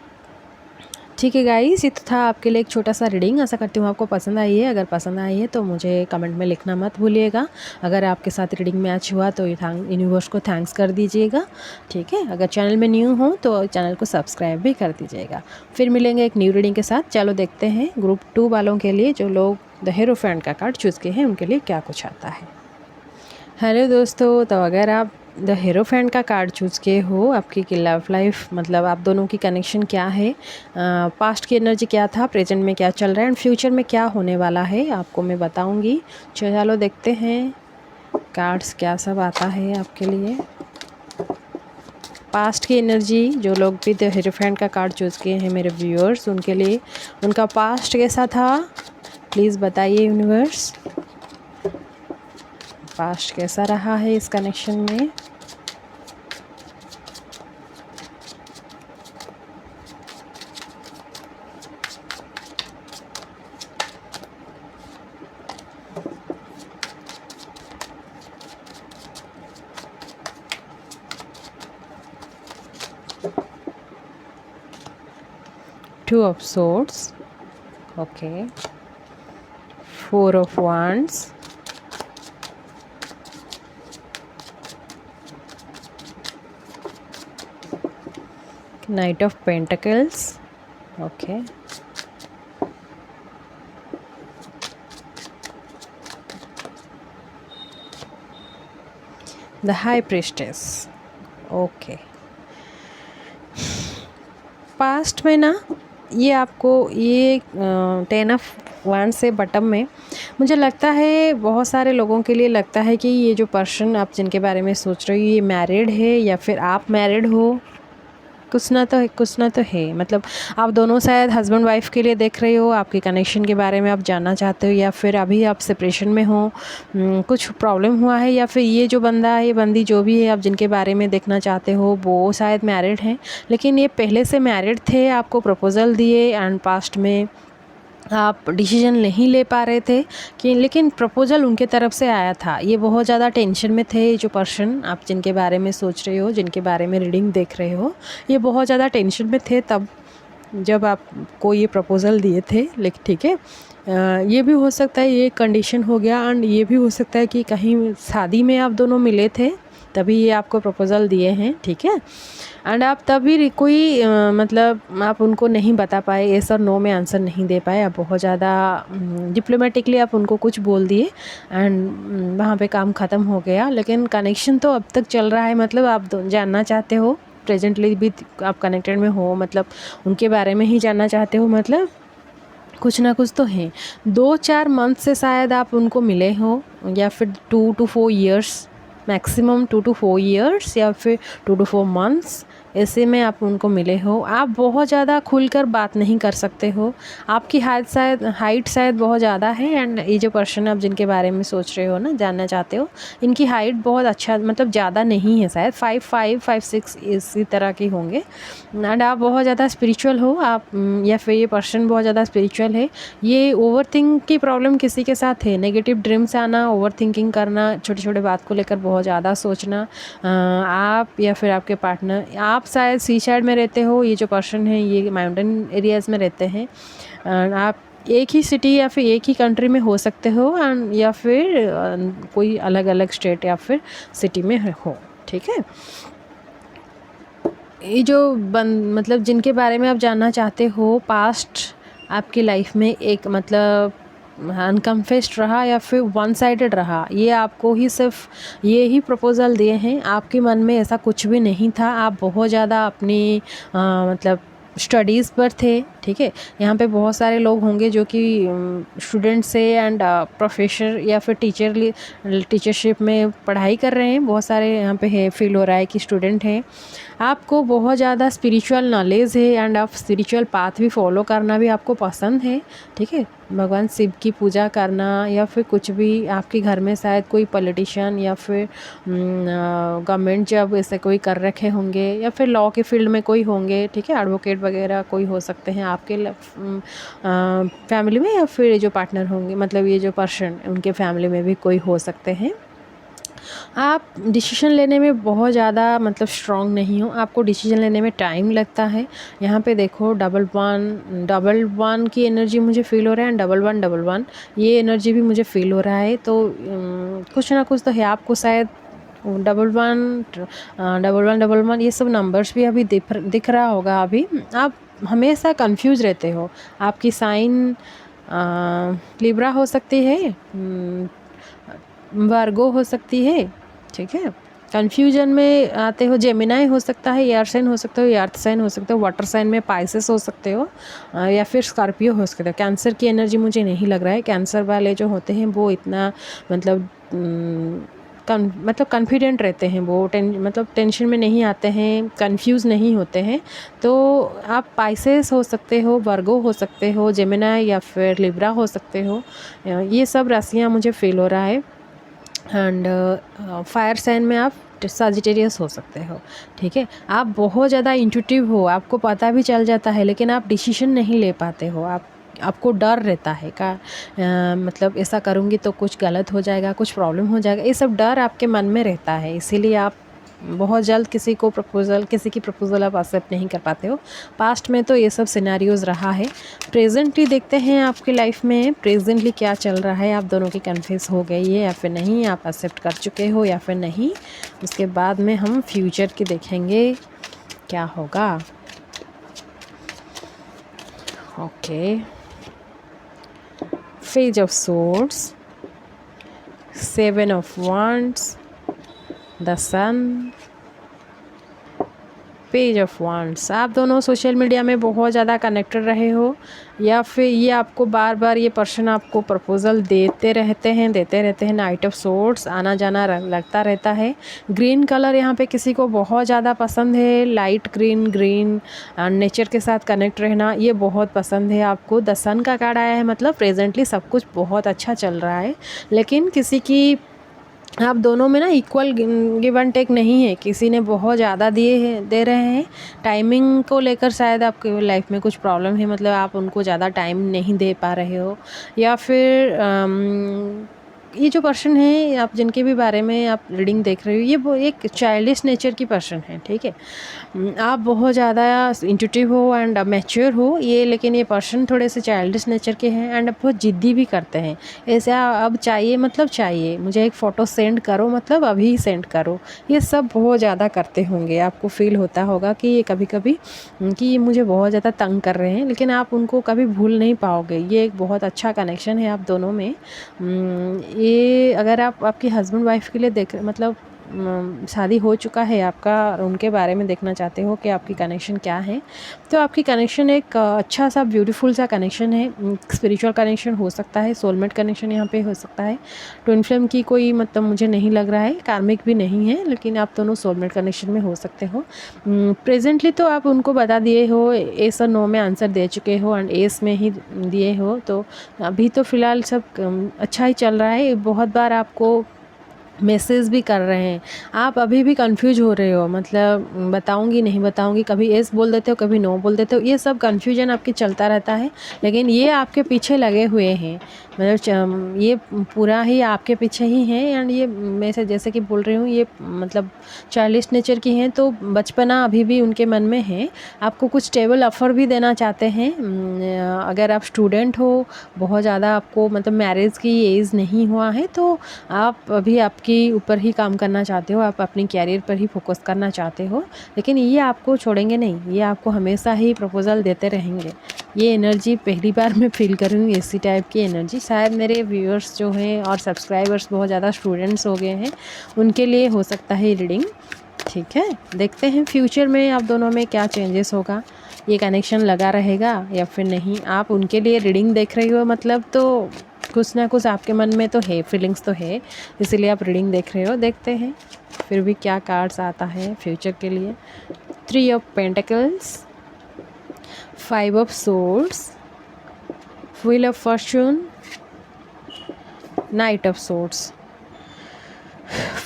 Speaker 1: ठीक है गाइस। ये तो था आपके लिए एक छोटा सा रीडिंग। आशा करती हूँ आपको पसंद आई है। अगर पसंद आई है तो मुझे कमेंट में लिखना मत भूलिएगा। अगर आपके साथ रीडिंग मैच हुआ तो यूनिवर्स को थैंक्स कर दीजिएगा, ठीक है। अगर चैनल में न्यू हो तो चैनल को सब्सक्राइब भी कर दीजिएगा। फिर मिलेंगे एक न्यू रीडिंग के साथ। चलो देखते हैं ग्रुप 2 वालों के लिए, जो लोग द हीरोफेंट का कार्ड चूज़ किए हैं, उनके लिए क्या कुछ आता है। हेलो दोस्तों, तो अगर आप द हीरोफेंट का कार्ड चूज़ किए हो, आपकी लव लाइफ मतलब आप दोनों की कनेक्शन क्या है, पास्ट की एनर्जी क्या था, प्रेजेंट में क्या चल रहा है एंड फ्यूचर में क्या होने वाला है, आपको मैं बताऊंगी। चलो देखते हैं कार्ड्स क्या सब आता है आपके लिए। पास्ट की एनर्जी, जो लोग भी द हीरोफेंट का कार्ड चूज़ किए हैं मेरे व्यूअर्स, उनके लिए उनका पास्ट कैसा था, प्लीज़ बताइए यूनिवर्स। पास्ट कैसा रहा है इस कनेक्शन में। Two of Swords, okay. Four of Wands, Knight of Pentacles, okay. The High Priestess, okay. Past में ना ये आपको ये 10 ऑफ वांड से बटम में मुझे लगता है बहुत सारे लोगों के लिए लगता है कि ये जो पर्सन आप जिनके बारे में सोच रहे हो ये मैरिड है या फिर आप मैरिड हो, कुछ ना तो है। मतलब आप दोनों शायद हस्बैंड वाइफ के लिए देख रहे हो, आपके कनेक्शन के बारे में आप जानना चाहते हो, या फिर अभी आप सेपरेशन में हो, कुछ प्रॉब्लम हुआ है, या फिर ये जो बंदा है बंदी जो भी है आप जिनके बारे में देखना चाहते हो वो शायद मैरिड हैं, लेकिन ये पहले से मैरिड थे, आपको प्रपोजल दिए एंड पास्ट में आप डिसीजन नहीं ले पा रहे थे कि, लेकिन प्रपोजल उनके तरफ से आया था। ये बहुत ज़्यादा टेंशन में थे, जो पर्सन आप जिनके बारे में सोच रहे हो, जिनके बारे में रीडिंग देख रहे हो, ये बहुत ज़्यादा टेंशन में थे तब जब आपको ये प्रपोजल दिए थे। लेकिन ठीक है, ये भी हो सकता है ये कंडीशन हो गया, एंड ये भी हो सकता है कि कहीं शादी में आप दोनों मिले थे तभी ये आपको प्रपोजल दिए हैं, ठीक है। एंड आप तभी कोई मतलब आप उनको नहीं बता पाए, येस और नो में आंसर नहीं दे पाए, आप बहुत ज़्यादा डिप्लोमेटिकली आप उनको कुछ बोल दिए एंड वहाँ पे काम ख़त्म हो गया। लेकिन कनेक्शन तो अब तक चल रहा है, मतलब आप जानना चाहते हो, प्रेजेंटली भी आप कनेक्टेड में हो, मतलब उनके बारे में ही जानना चाहते हो, मतलब कुछ ना कुछ तो है। 2-4 मंथ से शायद आप उनको मिले हो, या फिर 2 to 4 years maximum, 2 to 4 years या फिर 2 to 4 months, ऐसे में आप उनको मिले हो। आप बहुत ज़्यादा खुलकर बात नहीं कर सकते हो, आपकी हाइट शायद बहुत ज़्यादा है, एंड ये जो पर्सन आप जिनके बारे में सोच रहे हो ना, जानना चाहते हो, इनकी हाइट बहुत अच्छा मतलब ज़्यादा नहीं है, शायद 5'5", 5'6" इसी तरह के होंगे। एंड आप बहुत ज़्यादा स्पिरिचुअल हो आप, या फिर ये पर्सन बहुत ज़्यादा स्पिरिचुअल है। ये ओवरथिंक की प्रॉब्लम किसी के साथ है, नेगेटिव ड्रीम्स आना, ओवर थिंकिंग करना, छोटे छोटे बात को लेकर बहुत ज़्यादा सोचना। आप या फिर आपके पार्टनर, आप शायद सी साइड में रहते हो, ये जो पर्सन है ये माउंटेन एरियाज़ में रहते हैं। आप एक ही सिटी या फिर एक ही कंट्री में हो सकते हो, एंड या फिर कोई अलग अलग स्टेट या फिर सिटी में हो, ठीक है। ये जो मतलब जिनके बारे में आप जानना चाहते हो, पास्ट आपकी लाइफ में एक मतलब अनकन्फेस्ड रहा या फिर वन साइडेड रहा, ये आपको ही सिर्फ ये ही प्रपोज़ल दिए हैं, आपके मन में ऐसा कुछ भी नहीं था। आप बहुत ज़्यादा अपनी मतलब स्टडीज़ पर थे, ठीक है। यहाँ पे बहुत सारे लोग होंगे जो कि स्टूडेंट से एंड प्रोफेसर या फिर टीचरशिप में पढ़ाई कर रहे हैं, बहुत सारे यहाँ पे है, फील हो रहा है कि स्टूडेंट हैं। आपको बहुत ज़्यादा स्पिरिचुअल नॉलेज है, एंड आप स्पिरिचुअल पाथ भी फॉलो करना भी आपको पसंद है, ठीक है। भगवान शिव की पूजा करना या फिर कुछ भी, आपके घर में शायद कोई पॉलिटिशियन या फिर गवर्नमेंट जॉब ऐसे कोई कर रखे होंगे, या फिर लॉ के फील्ड में कोई होंगे, ठीक है, एडवोकेट वगैरह कोई हो सकते हैं आपके फैमिली में, या फिर जो पार्टनर होंगे मतलब ये जो पर्सन उनके फैमिली में भी कोई हो सकते हैं। आप डिसीजन लेने में बहुत ज़्यादा मतलब स्ट्रॉन्ग नहीं हो, आपको डिसीजन लेने में टाइम लगता है। यहाँ पे देखो डबल वन की एनर्जी मुझे फील हो रहा है, एंड डबल वन ये एनर्जी भी मुझे फील हो रहा है। तो कुछ ना कुछ तो है, आपको शायद डबल वन ये सब नंबर्स भी अभी दिख रहा होगा। अभी आप हमेशा कंफ्यूज रहते हो, आपकी साइन लिब्रा हो सकती है, वर्गो हो सकती है, ठीक है। कन्फ्यूजन में आते हो, जेमिनाई हो सकता है, एयर साइन हो सकते हो, अर्थ साइन हो सकते हो, वाटर साइन में पाइसेस हो सकते हो, या फिर स्कॉर्पियो हो सकते हो। कैंसर की एनर्जी मुझे नहीं लग रहा है, कैंसर वाले जो होते हैं वो इतना मतलब कॉन्फिडेंट रहते हैं, वो मतलब टेंशन में नहीं आते हैं, कंफ्यूज नहीं होते हैं। तो आप पाइसेस हो सकते हो, वर्गो हो सकते हो, जेमिनाई या फिर लिब्रा हो सकते हो। ये सब राशियाँ मुझे फील हो रहा है। एंड फायर साइन में आप सजिटेरियस हो सकते हो, ठीक है। आप बहुत ज़्यादा इंट्यूटिव हो, आपको पता भी चल जाता है, लेकिन आप डिसीजन नहीं ले पाते हो। आपको डर रहता है का मतलब ऐसा करूँगी तो कुछ गलत हो जाएगा, कुछ प्रॉब्लम हो जाएगा, ये सब डर आपके मन में रहता है। इसीलिए आप बहुत जल्द किसी की प्रपोज़ल आप एक्सेप्ट नहीं कर पाते हो। पास्ट में तो ये सब सिनेरियोज़ रहा है। प्रेजेंटली देखते हैं आपकी लाइफ में प्रेजेंटली क्या चल रहा है, आप दोनों की कन्फ्यूज हो गई है या फिर नहीं, आप एक्सेप्ट कर चुके हो या फिर नहीं। उसके बाद में हम फ्यूचर की देखेंगे क्या होगा। Okay, page of swords, 7 of wands, the sun, page of wands। आप दोनों सोशल मीडिया में बहुत ज़्यादा कनेक्टेड रहे हो, या फिर ये आपको बार बार ये पर्सन आपको प्रपोज़ल देते रहते हैं। नाइट ऑफ सोर्ड्स, आना जाना लगता रहता है। ग्रीन कलर यहाँ पे किसी को बहुत ज़्यादा पसंद है, लाइट ग्रीन नेचर के साथ कनेक्ट रहना ये बहुत पसंद है आपको। द सन का कार्ड आया है, मतलब प्रेजेंटली सब कुछ बहुत अच्छा चल रहा है, लेकिन किसी की आप दोनों में ना इक्वल गिव एंड टेक नहीं है, किसी ने बहुत ज़्यादा दे रहे हैं। टाइमिंग को लेकर शायद आपके लाइफ में कुछ प्रॉब्लम है, मतलब आप उनको ज़्यादा टाइम नहीं दे पा रहे हो, या फिर ये जो पर्सन है आप जिनके भी बारे में आप रीडिंग देख रहे हो, ये वो एक चाइल्डिश नेचर की पर्सन है, ठीक है। आप बहुत ज़्यादा इंट्यूटिव हो एंड मैच्योर हो ये, लेकिन ये पर्सन थोड़े से चाइल्डिश नेचर के हैं एंड बहुत ज़िद्दी भी करते हैं। ऐसा अब चाहिए मतलब चाहिए, मुझे एक फ़ोटो सेंड करो मतलब अभी सेंड करो, ये सब बहुत ज़्यादा करते होंगे। आपको फील होता होगा कि ये कभी कभी कि ये मुझे बहुत ज़्यादा तंग कर रहे हैं, लेकिन आप उनको कभी भूल नहीं पाओगे। ये एक बहुत अच्छा कनेक्शन है आप दोनों में। ये अगर आप आपकी हस्बैंड वाइफ के लिए देख मतलब शादी हो चुका है आपका और उनके बारे में देखना चाहते हो कि आपकी कनेक्शन क्या है, तो आपकी कनेक्शन एक अच्छा सा ब्यूटीफुल सा कनेक्शन है। स्पिरिचुअल कनेक्शन हो सकता है, सोलमेट कनेक्शन यहाँ पे हो सकता है। ट्विन फ्लेम की कोई मतलब मुझे नहीं लग रहा है, कार्मिक भी नहीं है, लेकिन आप दोनों सोलमेट कनेक्शन में हो सकते हो। प्रेजेंटली तो आप उनको बता दिए हो, एस और नो में आंसर दे चुके हो एंड एस में ही दिए हो, तो अभी तो फ़िलहाल सब अच्छा ही चल रहा है। बहुत बार आपको मैसेज भी कर रहे हैं, आप अभी भी कंफ्यूज हो रहे हो, मतलब बताऊंगी नहीं बताऊंगी, कभी एस बोल देते हो कभी नो बोल देते हो, ये सब कंफ्यूजन आपकी चलता रहता है। लेकिन ये आपके पीछे लगे हुए हैं, मतलब ये पूरा ही आपके पीछे ही हैं। एंड ये मैं से जैसे कि बोल रही हूँ, ये मतलब चाइल्डिश नेचर की हैं, तो बचपना अभी भी उनके मन में है। आपको कुछ स्टेबल ऑफ़र भी देना चाहते हैं। अगर आप स्टूडेंट हो, बहुत ज़्यादा आपको मतलब मैरिज की एज नहीं हुआ है, तो आप अभी आपकी ऊपर ही काम करना चाहते हो, आप अपनी कैरियर पर ही फोकस करना चाहते हो। लेकिन ये आपको छोड़ेंगे नहीं, ये आपको हमेशा ही प्रपोजल देते रहेंगे। ये एनर्जी पहली बार मैं फील कर रही हूँ, इसी टाइप की एनर्जी। शायद मेरे व्यूअर्स जो हैं और सब्सक्राइबर्स बहुत ज़्यादा स्टूडेंट्स हो गए हैं, उनके लिए हो सकता है रीडिंग। ठीक है, देखते हैं फ्यूचर में आप दोनों में क्या चेंजेस होगा, ये कनेक्शन लगा रहेगा या फिर नहीं। आप उनके लिए रीडिंग देख रही हो, मतलब तो कुछ ना कुछ आपके मन में तो है, फीलिंग्स तो है, इसीलिए आप रीडिंग देख रहे हो। देखते हैं फिर भी क्या कार्ड्स आता है फ्यूचर के लिए। 3 of pentacles, 5 of swords, wheel of Fortune, night of swords.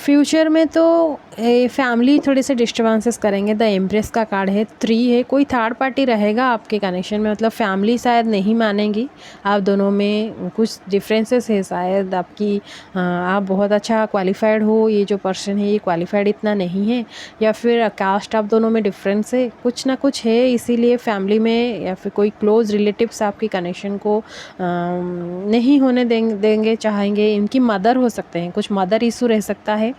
Speaker 1: Future में तो फैमिली थोड़े से डिस्टर्बेंसेस करेंगे। द एम्प्रेस का कार्ड है, 3 है, कोई थर्ड पार्टी रहेगा आपके कनेक्शन में, मतलब फैमिली शायद नहीं मानेंगी। आप दोनों में कुछ डिफरेंसेस है शायद, आपकी आप बहुत अच्छा क्वालिफाइड हो, ये जो पर्सन है ये क्वालिफाइड इतना नहीं है, या फिर कास्ट आप दोनों में डिफरेंस है, कुछ ना कुछ है, इसीलिए फैमिली में या फिर कोई क्लोज रिलेटिव्स आपकी कनेक्शन को नहीं होने देंगे चाहेंगे। इनकी मदर हो सकते हैं, कुछ मदर इशू रह सकता है।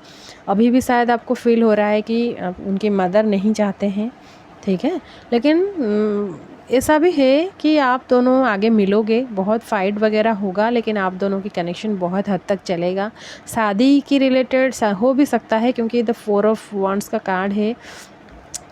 Speaker 1: अभी भी शायद आपको फील हो रहा है कि उनकी मदर नहीं चाहते हैं, ठीक है। लेकिन ऐसा भी है कि आप दोनों आगे मिलोगे, बहुत फाइट वगैरह होगा, लेकिन आप दोनों की कनेक्शन बहुत हद तक चलेगा। शादी की रिलेटेड हो भी सकता है, क्योंकि द 4 ऑफ वांड्स का कार्ड है।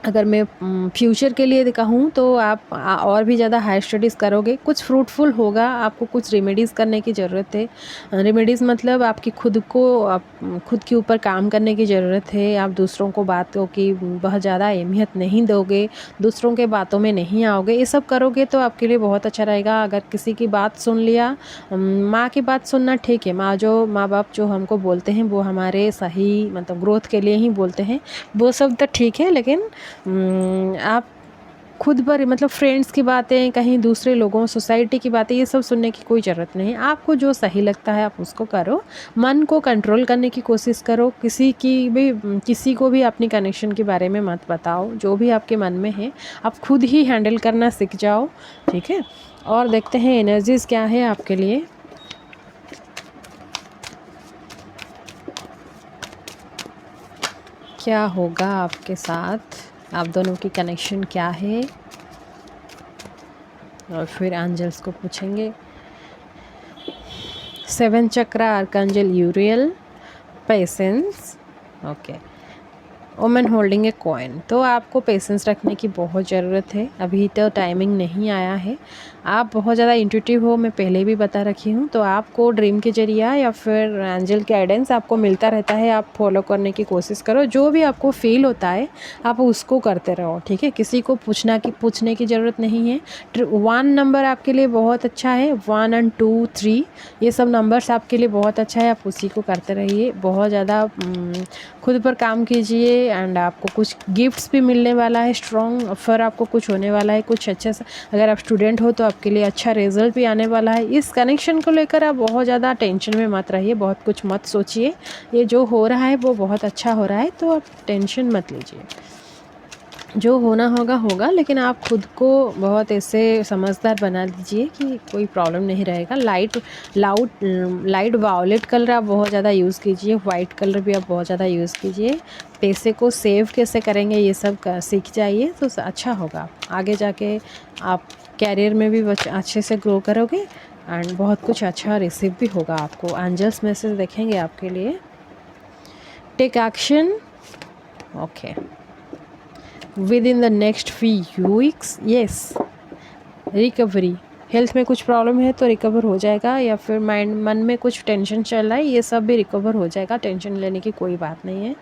Speaker 1: अगर मैं फ्यूचर के लिए कहूँ तो आप और भी ज़्यादा हायर स्टडीज़ करोगे, कुछ फ्रूटफुल होगा, आपको कुछ रेमेडीज़ करने की ज़रूरत है। रेमेडीज़ मतलब आपकी खुद के ऊपर काम करने की ज़रूरत है। आप दूसरों को बातों की बहुत ज़्यादा अहमियत नहीं दोगे, दूसरों के बातों में नहीं आओगे, ये सब करोगे तो आपके लिए बहुत अच्छा रहेगा। अगर किसी की बात सुन लिया, माँ की बात सुनना ठीक है, माँ बाप जो हमको बोलते हैं वो हमारे सही मतलब ग्रोथ के लिए ही बोलते हैं, वो सब तो ठीक है। लेकिन आप खुद पर मतलब फ्रेंड्स की बातें, कहीं दूसरे लोगों, सोसाइटी की बातें, ये सब सुनने की कोई ज़रूरत नहीं है। आपको जो सही लगता है आप उसको करो, मन को कंट्रोल करने की कोशिश करो। किसी को भी अपनी कनेक्शन के बारे में मत बताओ, जो भी आपके मन में है आप खुद ही हैंडल करना सीख जाओ, ठीक है। और देखते हैं एनर्जीज़ क्या है आपके लिए। क्या होगा आपके साथ, आप दोनों की कनेक्शन क्या है, और फिर एंजल्स को पूछेंगे। 7 chakra, archangel Uriel, patience, okay, women holding a coin. तो आपको पेशेंस रखने की बहुत ज़रूरत है, अभी तो टाइमिंग नहीं आया है। आप बहुत ज़्यादा इंट्यूटिव हो, मैं पहले भी बता रखी हूँ, तो आपको ड्रीम के जरिए या फिर एंजल गाइडेंस आपको मिलता रहता है, आप फॉलो करने की कोशिश करो। जो भी आपको फील होता है आप उसको करते रहो, ठीक है। किसी को पूछने की ज़रूरत नहीं है। 1 नंबर आपके लिए बहुत अच्छा है, 1 और 2, 3 ये सब नंबर्स आपके लिए बहुत अच्छा है, आप उसी को करते रहिए। बहुत ज़्यादा खुद पर काम कीजिए एंड आपको कुछ गिफ्ट्स भी मिलने वाला है, स्ट्रॉन्ग ऑफर आपको कुछ होने वाला है, कुछ अच्छा सा। अगर आप स्टूडेंट हो तो आपके लिए अच्छा रिजल्ट भी आने वाला है। इस कनेक्शन को लेकर आप बहुत ज़्यादा टेंशन में मत रहिए, बहुत कुछ मत सोचिए, ये जो हो रहा है वो बहुत अच्छा हो रहा है, तो आप टेंशन मत लीजिए। जो होना होगा होगा, लेकिन आप खुद को बहुत ऐसे समझदार बना लीजिए कि कोई प्रॉब्लम नहीं रहेगा। लाइट वायलेट कलर आप बहुत ज़्यादा यूज़ कीजिए, वाइट कलर भी आप बहुत ज़्यादा यूज़ कीजिए। पैसे को सेव कैसे करेंगे ये सब सीख जाइए, तो अच्छा होगा। आगे जाके आप कैरियर में भी अच्छे से ग्रो करोगे एंड बहुत कुछ अच्छा रिसीव भी होगा आपको। एंजल्स मैसेज देखेंगे आपके लिए। Take action, okay, within the next few weeks, yes, recovery, health में कुछ प्रॉब्लम है तो रिकवर हो जाएगा, या फिर मन में कुछ टेंशन चल रहा है, ये सब भी रिकवर हो जाएगा, टेंशन लेने की कोई बात नहीं है।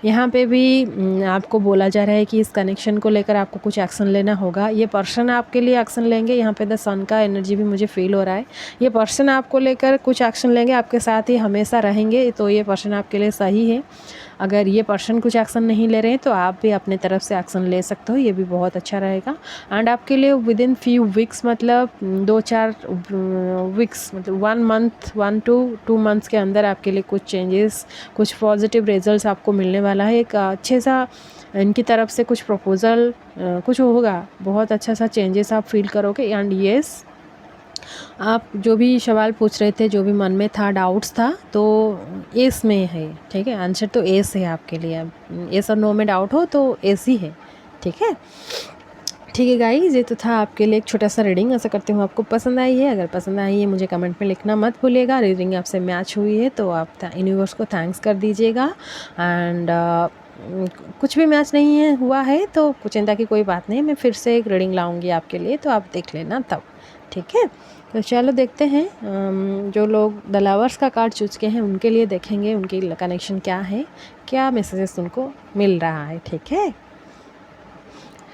Speaker 1: यहाँ पे भी आपको बोला जा रहा है कि इस कनेक्शन को लेकर आपको कुछ एक्शन लेना होगा। ये पर्सन आपके लिए एक्शन लेंगे, यहाँ पे द सन का एनर्जी भी मुझे फील हो रहा है। ये पर्सन आपको लेकर कुछ एक्शन लेंगे, आपके साथ ही हमेशा रहेंगे, तो ये पर्सन आपके लिए सही है। अगर ये पर्सन कुछ एक्शन नहीं ले रहे हैं तो आप भी अपने तरफ से एक्शन ले सकते हो, ये भी बहुत अच्छा रहेगा। एंड आपके लिए विद इन फ्यू वीक्स, मतलब 2-4 वीक्स, मतलब 1 मंथ, 1 to 2 मंथ्स के अंदर आपके लिए कुछ चेंजेस, कुछ पॉजिटिव रिजल्ट्स आपको मिलने वाला है। एक अच्छे सा इनकी तरफ से कुछ प्रपोजल कुछ होगा, बहुत अच्छा सा चेंजेस आप फील करोगे। एंड येस, आप जो भी सवाल पूछ रहे थे, जो भी मन में था, डाउट्स था, तो एस में है, ठीक है, आंसर तो एस है आपके लिए। एस और नो में डाउट हो तो एस ही है, ठीक है। ठीक है गाइस, ये तो था आपके लिए एक छोटा सा रीडिंग। आशा करती हूँ आपको पसंद आई है। अगर पसंद आई है मुझे कमेंट में लिखना मत भूलिएगा। रीडिंग आपसे मैच हुई है तो आप यूनिवर्स को थैंक्स कर दीजिएगा। एंड कुछ भी मैच नहीं है हुआ है तो चिंता की कोई बात नहीं, मैं फिर से एक रीडिंग लाऊंगी आपके लिए, तो आप देख लेना तब, ठीक है। तो चलो देखते हैं, जो लोग द लवर्स का कार्ड चूज़ के हैं उनके लिए देखेंगे उनकी कनेक्शन क्या है, क्या मैसेजेस उनको मिल रहा है, ठीक है।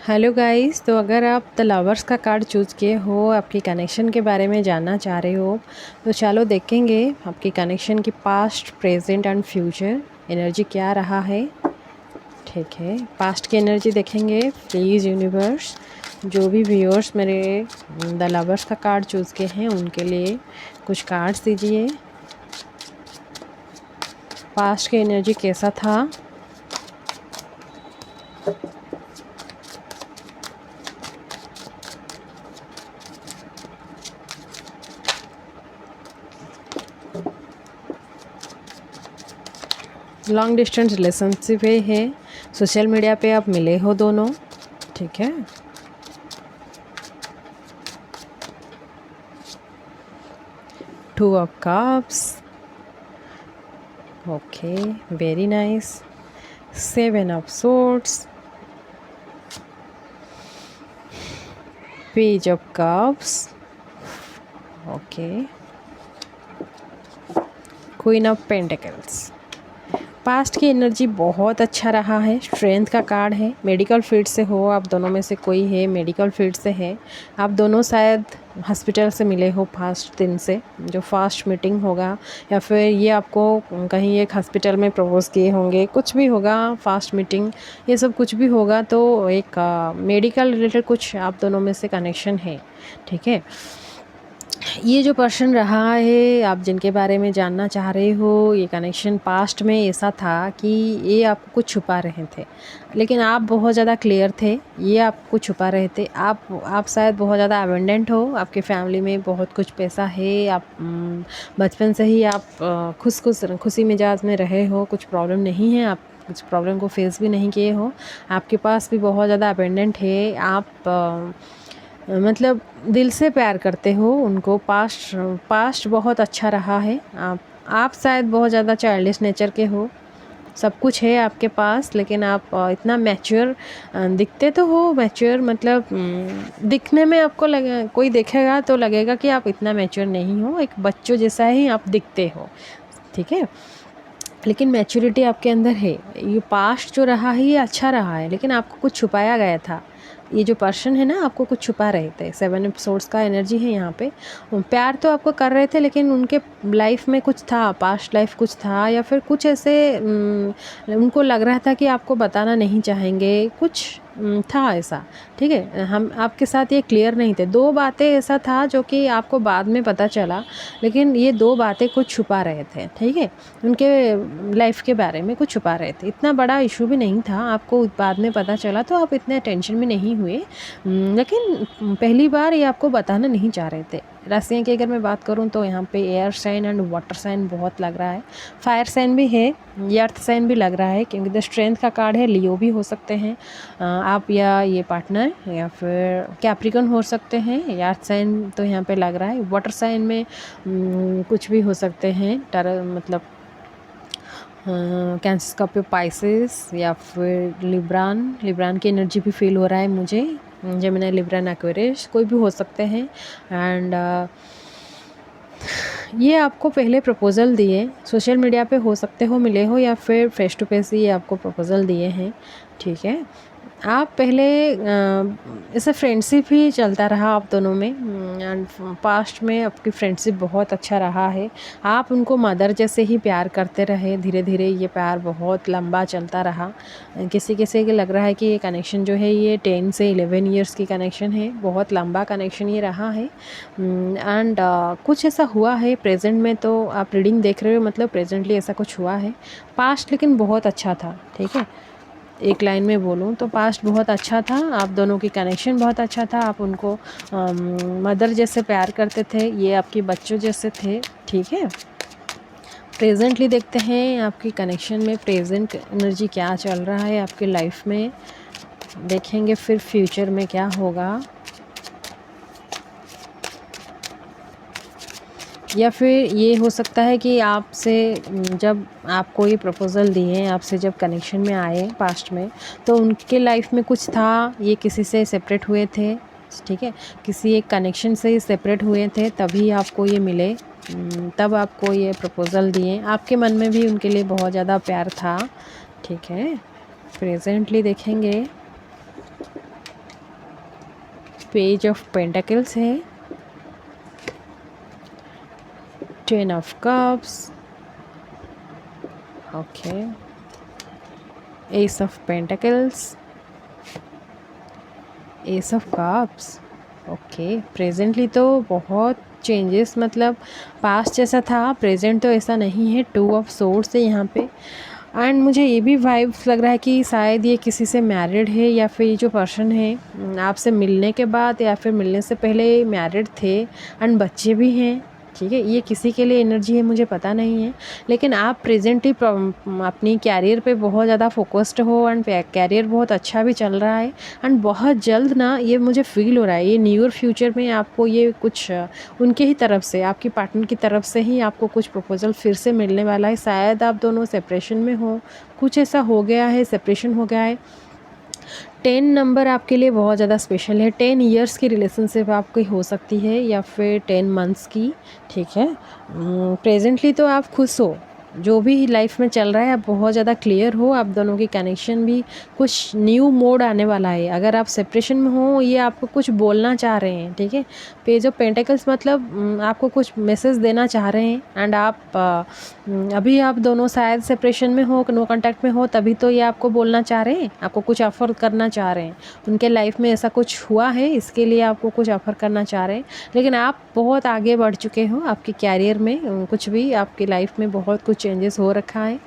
Speaker 1: हेलो गाइस, तो अगर आप द लवर्स का कार्ड चूज़ किए हो, आपकी कनेक्शन के बारे में जानना चाह रहे हो, तो चलो देखेंगे आपकी कनेक्शन की past, present and future energy क्या रहा है, ठीक है। पास्ट की एनर्जी देखेंगे प्लीज़ यूनिवर्स। जो भी व्यूअर्स मेरे द लवर्स का कार्ड चूज़ के हैं उनके लिए कुछ कार्ड्स दीजिए। पास्ट की एनर्जी कैसा था, लॉन्ग डिस्टेंस रिलेशनशिप है, सोशल मीडिया पे आप मिले हो दोनों, ठीक है। Two of cups, okay, very nice. 7 of swords, page of cups, okay, queen of pentacles. Past की एनर्जी बहुत अच्छा रहा है, स्ट्रेंथ का कार्ड है। मेडिकल फील्ड से हो आप दोनों में से कोई है, मेडिकल फील्ड से है, आप दोनों शायद हॉस्पिटल से मिले हो फास्ट दिन से, जो फास्ट मीटिंग होगा, या फिर ये आपको कहीं एक हॉस्पिटल में प्रपोज किए होंगे, कुछ भी होगा, फास्ट मीटिंग, ये सब कुछ भी होगा, तो एक मेडिकल रिलेटेड कुछ आप दोनों में से कनेक्शन है, ठीक है। ये जो पर्सन रहा है, आप जिनके बारे में जानना चाह रहे हो, ये कनेक्शन पास्ट में ऐसा था कि ये आपको कुछ छुपा रहे थे, लेकिन आप बहुत ज़्यादा क्लियर थे, ये आपको छुपा रहे थे। आप शायद बहुत ज़्यादा अबेंडेंट हो, आपके फैमिली में बहुत कुछ पैसा है, आप बचपन से ही आप खुशी मिजाज में रहे हो, कुछ प्रॉब्लम नहीं है, आप कुछ प्रॉब्लम को फेस भी नहीं किए हो, आपके पास भी बहुत ज़्यादा अबेंडेंट है, आप मतलब दिल से प्यार करते हो उनको। पास्ट बहुत अच्छा रहा है। आप शायद बहुत ज़्यादा चाइल्डिश नेचर के हो, सब कुछ है आपके पास, लेकिन आप इतना मैच्योर दिखते तो हो। मैच्योर मतलब दिखने में आपको लगे, कोई देखेगा तो लगेगा कि आप इतना मैच्योर नहीं हो, एक बच्चों जैसा ही आप दिखते हो, ठीक है, लेकिन मैच्योरिटी आपके अंदर है। ये पास्ट जो रहा है ये अच्छा रहा है, लेकिन आपको कुछ छुपाया गया था। ये जो पर्सन है ना, आपको कुछ छुपा रहे थे। 7 एपिसोड्स का एनर्जी है यहाँ पे। प्यार तो आपको कर रहे थे, लेकिन उनके लाइफ में कुछ था, पास्ट लाइफ कुछ था, या फिर कुछ ऐसे उनको लग रहा था कि आपको बताना नहीं चाहेंगे, कुछ था ऐसा, ठीक है। हम आपके साथ ये क्लियर नहीं थे। 2 बातें ऐसा था जो कि आपको बाद में पता चला, लेकिन ये 2 बातें कुछ छुपा रहे थे, ठीक है, उनके लाइफ के बारे में कुछ छुपा रहे थे। इतना बड़ा इशू भी नहीं था, आपको बाद में पता चला तो आप इतने टेंशन में नहीं हुए, लेकिन पहली बार ये आपको बताना नहीं चाह रहे थे। राशियाँ की अगर मैं बात करूँ तो यहाँ पे air sign and water sign बहुत लग रहा है, फायर साइन भी है, अर्थ साइन भी लग रहा है, क्योंकि द स्ट्रेंथ का कार्ड है। लियो भी हो सकते हैं आप, या ये पार्टनर, या फिर कैप्रिकॉन हो सकते हैं। अर्थ साइन तो यहाँ पे लग रहा है। वाटर साइन में कुछ भी हो सकते हैं, मतलब कैंसर स्कॉर्पियो पाइसेस या फिर लिब्रान की एनर्जी भी फील हो रहा है मुझे। जेमिनी लिब्रान एक्वेरियस कोई भी हो सकते हैं। एंड ये आपको पहले प्रपोज़ल दिए, सोशल मीडिया पे हो सकते हो मिले हो या फिर फेस टू फेस ही आपको प्रपोज़ल दिए हैं, ठीक है। आप पहले ऐसे फ्रेंडशिप ही चलता रहा आप दोनों में एंड पास्ट में आपकी फ्रेंडशिप बहुत अच्छा रहा है। आप उनको मदर जैसे ही प्यार करते रहे, धीरे धीरे ये प्यार बहुत लंबा चलता रहा। किसी किसी के लग रहा है कि ये कनेक्शन जो है ये 10 से 11 इयर्स की कनेक्शन है, बहुत लंबा कनेक्शन ये रहा है। एंड कुछ ऐसा हुआ है प्रेजेंट में, तो आप रीडिंग देख रहे हो मतलब प्रेजेंटली ऐसा कुछ हुआ है। पास्ट लेकिन बहुत अच्छा था, ठीक है। एक लाइन में बोलूँ तो पास्ट बहुत अच्छा था, आप दोनों की कनेक्शन बहुत अच्छा था। आप उनको मदर जैसे प्यार करते थे, ये आपके बच्चों जैसे थे, ठीक है। प्रेजेंटली देखते हैं आपकी कनेक्शन में प्रेजेंट एनर्जी क्या चल रहा है आपकी लाइफ में, देखेंगे फिर फ्यूचर में क्या होगा। या फिर ये हो सकता है कि आपसे जब आपको ये प्रपोज़ल दिए, आपसे जब कनेक्शन में आए पास्ट में, तो उनके लाइफ में कुछ था, ये किसी से सेपरेट हुए थे, ठीक है। किसी एक कनेक्शन से सेपरेट हुए थे तभी आपको ये मिले, तब आपको ये प्रपोज़ल दिए। आपके मन में भी उनके लिए बहुत ज़्यादा प्यार था, ठीक है। प्रेजेंटली देखेंगे पेज ऑफ पेंटिकल्स है, 10 of cups, okay, ace of pentacles, ace of cups, okay. Presently तो बहुत चेंजेस, मतलब पास्ट जैसा था, प्रेजेंट तो ऐसा नहीं है। 2 ऑफ सोर्ड्स है यहाँ पे। एंड मुझे ये भी वाइब्स लग रहा है कि शायद ये किसी से मैरिड है, या फिर ये जो पर्सन है आपसे मिलने के बाद या फिर मिलने से पहले मैरिड थे एंड बच्चे भी हैं, ठीक है। ये किसी के लिए एनर्जी है मुझे पता नहीं है, लेकिन आप प्रेजेंटली अपनी कैरियर पे बहुत ज़्यादा फोकस्ड हो एंड कैरियर बहुत अच्छा भी चल रहा है। एंड बहुत जल्द ना ये मुझे फील हो रहा है, ये नियर फ्यूचर में आपको ये कुछ उनके ही तरफ से, आपकी पार्टनर की तरफ से ही आपको कुछ प्रपोजल फिर से मिलने वाला है। शायद आप दोनों सेपरेशन में हो, कुछ ऐसा हो गया है, सेपरेशन हो गया है। 10 नंबर आपके लिए बहुत ज़्यादा स्पेशल है। 10 इयर्स की रिलेशनशिप आपकी हो सकती है या फिर 10 मंथ्स की, ठीक है। प्रेजेंटली तो आप खुश हो, जो भी लाइफ में चल रहा है आप बहुत ज़्यादा क्लियर हो। आप दोनों की कनेक्शन भी कुछ न्यू मोड आने वाला है। अगर आप सेपरेशन में हो, ये आपको कुछ बोलना चाह रहे हैं, ठीक है। पेज ऑफ पेंटिकल्स मतलब आपको कुछ मैसेज देना चाह रहे हैं। एंड आप अभी आप दोनों शायद सेपरेशन में हो, नो कांटेक्ट में हो, तभी तो ये आपको बोलना चाह रहे हैं, आपको कुछ ऑफ़र करना चाह रहे हैं। उनके लाइफ में ऐसा कुछ हुआ है, इसके लिए आपको कुछ ऑफ़र करना चाह रहे हैं। लेकिन आप बहुत आगे बढ़ चुके हो आपके कैरियर में, कुछ भी आपकी लाइफ में बहुत कुछ चेंजेस हो रखा है।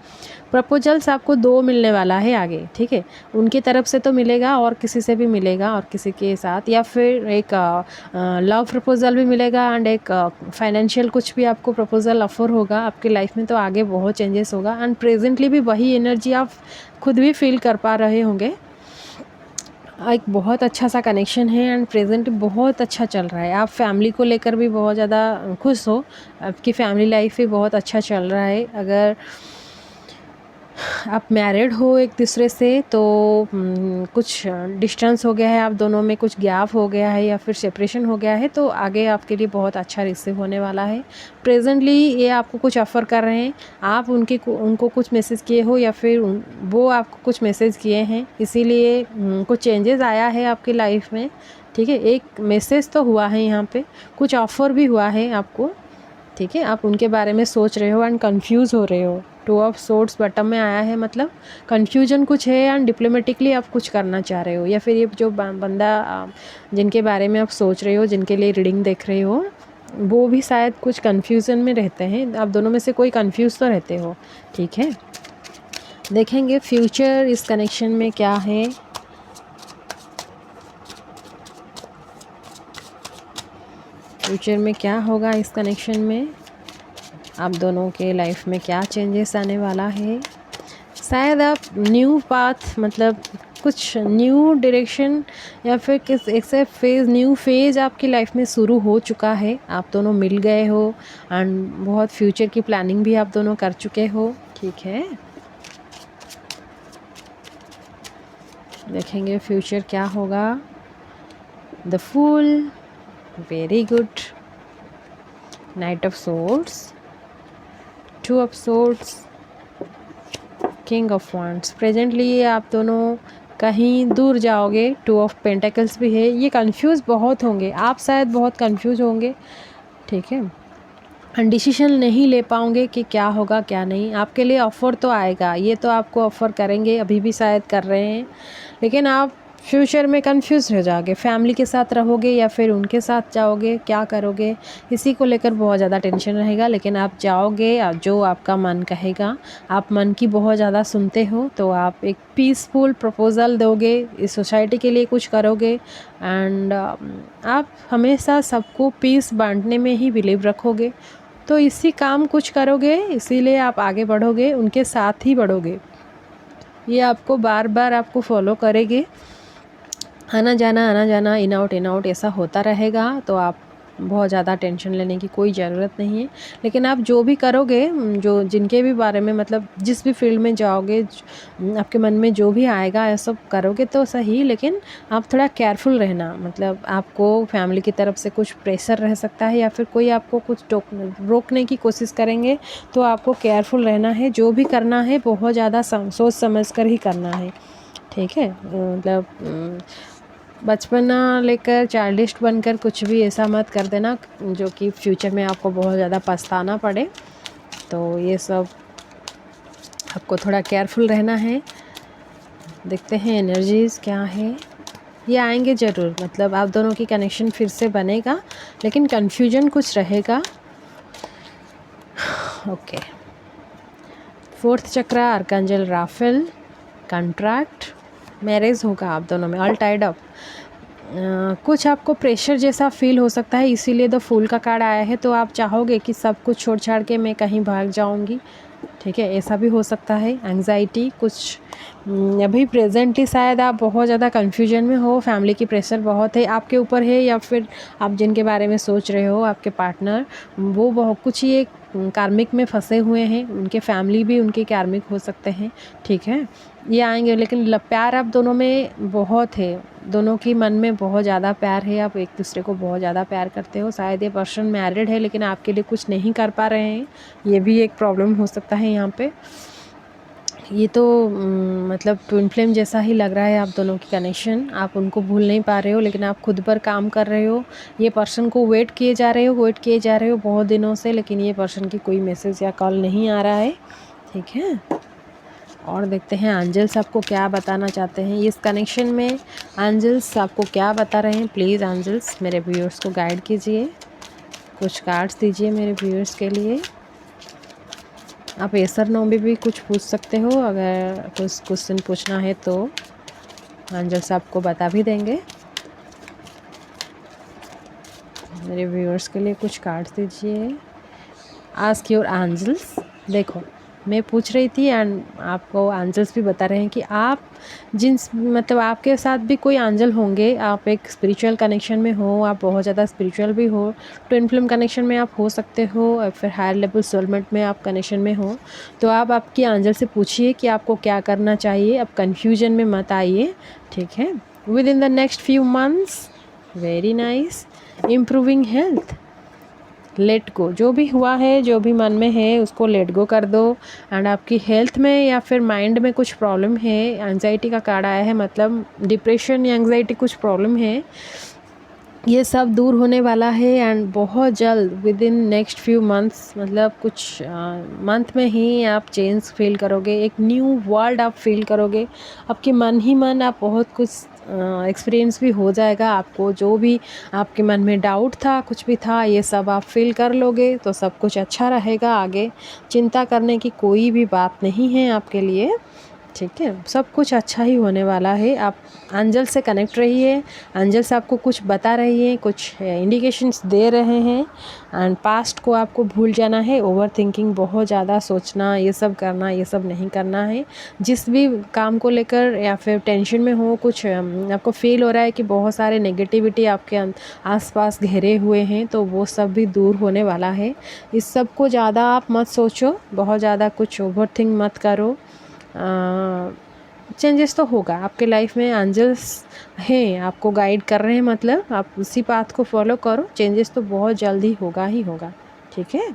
Speaker 1: प्रपोजल्स आपको 2 मिलने वाला है आगे, ठीक है। उनकी तरफ से तो मिलेगा और किसी से भी मिलेगा, और किसी के साथ, या फिर एक लव प्रपोजल भी मिलेगा एंड एक फाइनेंशियल कुछ भी आपको प्रपोजल ऑफर होगा आपकी लाइफ में। तो आगे बहुत चेंजेस होगा एंड प्रेजेंटली भी वही एनर्जी आप खुद भी फील कर पा रहे होंगे। एक बहुत अच्छा सा कनेक्शन है एंड प्रेजेंट बहुत अच्छा चल रहा है। आप फैमिली को लेकर भी बहुत ज़्यादा खुश हो, आपकी फैमिली लाइफ भी बहुत अच्छा चल रहा है। अगर आप मैरिड हो एक दूसरे से तो कुछ डिस्टेंस हो गया है आप दोनों में, कुछ गैप हो गया है या फिर सेपरेशन हो गया है, तो आगे आपके लिए बहुत अच्छा रिसीव होने वाला है। प्रेजेंटली ये आपको कुछ ऑफ़र कर रहे हैं, आप उनको कुछ मैसेज किए हो या फिर वो आपको कुछ मैसेज किए हैं, इसीलिए कुछ चेंजेस आया है आपकी लाइफ में, ठीक है। एक मैसेज तो हुआ है यहाँ पे, कुछ ऑफ़र भी हुआ है आपको, ठीक है। आप उनके बारे में सोच रहे हो एंड कंफ्यूज हो रहे हो। 2 ऑफ सोर्ड्स बॉटम में आया है, मतलब कन्फ्यूजन कुछ है एंड डिप्लोमेटिकली आप कुछ करना चाह रहे हो, या फिर ये जो बंदा जिनके बारे में आप सोच रहे हो, जिनके लिए रीडिंग देख रहे हो, वो भी शायद कुछ कन्फ्यूज़न में रहते हैं। आप दोनों में से कोई कन्फ्यूज़ तो रहते हो, ठीक है। देखेंगे फ्यूचर इस कनेक्शन में क्या है। फ्यूचर में क्या होगा इस कनेक्शन में, आप दोनों के लाइफ में क्या चेंजेस आने वाला है। शायद आप न्यू पाथ, मतलब कुछ न्यू डायरेक्शन या फिर किस एक से न्यू फेज़ आपकी लाइफ में शुरू हो चुका है। आप दोनों मिल गए हो एंड बहुत फ्यूचर की प्लानिंग भी आप दोनों कर चुके हो, ठीक है। देखेंगे फ्यूचर क्या होगा। The fool, very good. Knight of swords, two of swords, king of wands. Presently आप दोनों कहीं दूर जाओगे। टू ऑफ पेंटिकल्स भी है। ये कंफ्यूज बहुत होंगे, आप शायद बहुत कंफ्यूज होंगे, ठीक है। डिसीजन नहीं ले पाओगे कि क्या होगा क्या नहीं। आपके लिए ऑफ़र तो आएगा, ये तो आपको ऑफ़र करेंगे, अभी भी शायद कर रहे हैं, लेकिन आप फ्यूचर में कंफ्यूज हो जाओगे। फैमिली के साथ रहोगे या फिर उनके साथ जाओगे, क्या करोगे, इसी को लेकर बहुत ज़्यादा टेंशन रहेगा। लेकिन आप जाओगे, जो आपका मन कहेगा। आप मन की बहुत ज़्यादा सुनते हो, तो आप एक पीसफुल प्रपोज़ल दोगे, इस सोसाइटी के लिए कुछ करोगे। एंड आप हमेशा सबको पीस बांटने में ही बिलीव रखोगे, तो इसी काम कुछ करोगे, इसीलिए आप आगे बढ़ोगे, उनके साथ ही बढ़ोगे। ये आपको बार बार आपको फॉलो करेंगे। आना जाना इन आउट ऐसा होता रहेगा, तो आप बहुत ज़्यादा टेंशन लेने की कोई ज़रूरत नहीं है। लेकिन आप जो भी करोगे, जो जिनके भी बारे में मतलब जिस भी फील्ड में जाओगे, आपके मन में जो भी आएगा ये सब करोगे तो सही, लेकिन आप थोड़ा केयरफुल रहना। मतलब आपको फैमिली की तरफ से कुछ प्रेशर रह सकता है या फिर कोई आपको कुछ रोकने की कोशिश करेंगे, तो आपको केयरफुल रहना है। जो भी करना है बहुत ज़्यादा सोच समझ कर ही करना है, ठीक है। मतलब बचपना लेकर चाइल्डिश बनकर कुछ भी ऐसा मत कर देना जो कि फ्यूचर में आपको बहुत ज़्यादा पछताना पड़े। तो ये सब आपको थोड़ा केयरफुल रहना है। देखते हैं एनर्जीज़ क्या है। ये आएंगे ज़रूर, मतलब आप दोनों की कनेक्शन फिर से बनेगा, लेकिन कन्फ्यूजन कुछ रहेगा। ओके, फोर्थ चक्र, आर्कएंजल राफेल, कॉन्ट्रैक्ट, मैरिज होगा आप दोनों में, ऑल टाइड अप। कुछ आपको प्रेशर जैसा फील हो सकता है, इसीलिए द फूल का कार्ड आया है। तो आप चाहोगे कि सब कुछ छोड़ छाड़ के मैं कहीं भाग जाऊंगी, ठीक है, ऐसा भी हो सकता है। एंग्जाइटी कुछ अभी प्रेजेंटली शायद आप बहुत ज़्यादा कन्फ्यूजन में हो, फैमिली की प्रेशर बहुत है आपके ऊपर है, या फिर आप जिनके बारे में सोच रहे हो आपके पार्टनर, वो बहुत कुछ ये कार्मिक में फंसे हुए हैं, उनके फैमिली भी उनके कार्मिक हो सकते हैं, ठीक है। ये आएंगे, लेकिन प्यार आप दोनों में बहुत है, दोनों की मन में बहुत ज़्यादा प्यार है, आप एक दूसरे को बहुत ज़्यादा प्यार करते हो। शायद ये पर्सन मैरिड है लेकिन आपके लिए कुछ नहीं कर पा रहे हैं, ये भी एक प्रॉब्लम हो सकता है यहाँ पे। ये तो मतलब ट्विन फ्लेम जैसा ही लग रहा है आप दोनों की कनेक्शन। आप उनको भूल नहीं पा रहे हो, लेकिन आप खुद पर काम कर रहे हो। ये पर्सन को वेट किए जा रहे हो बहुत दिनों से, लेकिन ये पर्सन की कोई मैसेज या कॉल नहीं आ रहा है, ठीक है। और देखते हैं एंजल्स आपको क्या बताना चाहते हैं इस कनेक्शन में। एंजल्स आपको क्या बता रहे हैं, प्लीज़ एंजल्स मेरे व्यूअर्स को गाइड कीजिए, कुछ कार्ड्स दीजिए मेरे व्यूअर्स के लिए। आप यस और नो में भी कुछ पूछ सकते हो, अगर कुछ क्वेश्चन पूछना है तो एंजल्स आपको बता भी देंगे। मेरे व्यूअर्स के लिए कुछ कार्ड्स दीजिए। Ask your angels. देखो, मैं पूछ रही थी एंड आपको एंजल्स भी बता रहे हैं कि आप मतलब आपके साथ भी कोई एंजल होंगे। आप एक स्पिरिचुअल कनेक्शन में हो, आप बहुत ज़्यादा स्पिरिचुअल भी हो, ट्विन फ्लेम कनेक्शन में आप हो सकते हो, और फिर हायर लेवल सोलमेट में आप कनेक्शन में हो। तो आप आपकी एंजल से पूछिए कि आपको क्या करना चाहिए, आप कन्फ्यूजन में मत आइए, ठीक है। With in the next few months, very nice, improving health, let go, जो भी हुआ है, जो भी मन में है उसको लेट गो कर दो। एंड आपकी हेल्थ में या फिर माइंड में कुछ प्रॉब्लम है, एंजाइटी का कार्ड आया है, मतलब डिप्रेशन या एंजाइटी कुछ प्रॉब्लम है, ये सब दूर होने वाला है। एंड बहुत जल्द with in next few months, मतलब कुछ मंथ में ही आप चेंज फील करोगे, एक न्यू वर्ल्ड आप फील करोगे। आपके मन ही मन आप बहुत कुछ एक्सपीरियंस भी हो जाएगा आपको, जो भी आपके मन में डाउट था, कुछ भी था, ये सब आप फील कर लोगे, तो सब कुछ अच्छा रहेगा। आगे चिंता करने की कोई भी बात नहीं है आपके लिए, ठीक है। सब कुछ अच्छा ही होने वाला है। आप एंजल से कनेक्ट रहिए, एंजल से आपको कुछ बता रही है, कुछ इंडिकेशंस दे रहे हैं। एंड पास्ट को आपको भूल जाना है, ओवर थिंकिंग, बहुत ज़्यादा सोचना, ये सब करना, ये सब नहीं करना है। जिस भी काम को लेकर या फिर टेंशन में हो, कुछ आपको फील हो रहा है कि बहुत सारे नेगेटिविटी आपके आसपास घेरे हुए हैं, तो वो सब भी दूर होने वाला है। इस सब को ज़्यादा आप मत सोचो, बहुत ज़्यादा कुछ ओवर थिंक मत करो। चेंजेस तो होगा आपके लाइफ में। एंजल्स हैं, आपको गाइड कर रहे हैं, मतलब आप उसी पाथ को फॉलो करो, चेंजेस तो बहुत जल्दी होगा ही होगा। ठीक है,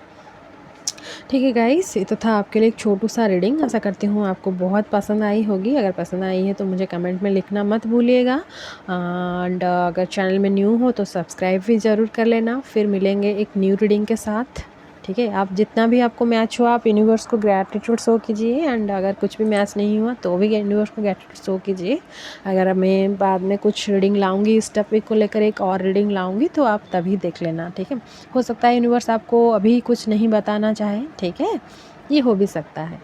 Speaker 1: ठीक है गाइस, ये तो था आपके लिए एक छोटू सा रीडिंग। आशा करती हूँ आपको बहुत पसंद आई होगी। अगर पसंद आई है तो मुझे कमेंट में लिखना मत भूलिएगा। एंड अगर चैनल में न्यू हो तो सब्सक्राइब भी ज़रूर कर लेना। फिर मिलेंगे एक न्यू रीडिंग के साथ। ठीक है, आप जितना भी आपको मैच हो आप यूनिवर्स को ग्रैटिट्यूड शो कीजिए। एंड अगर कुछ भी मैच नहीं हुआ तो भी यूनिवर्स को ग्रैटिट्यूड शो कीजिए। अगर मैं बाद में कुछ रीडिंग लाऊंगी, इस टॉपिक को लेकर एक और रीडिंग लाऊंगी, तो आप तभी देख लेना। ठीक है, हो सकता है यूनिवर्स आपको अभी कुछ नहीं बताना चाहे। ठीक है, ये हो भी सकता है।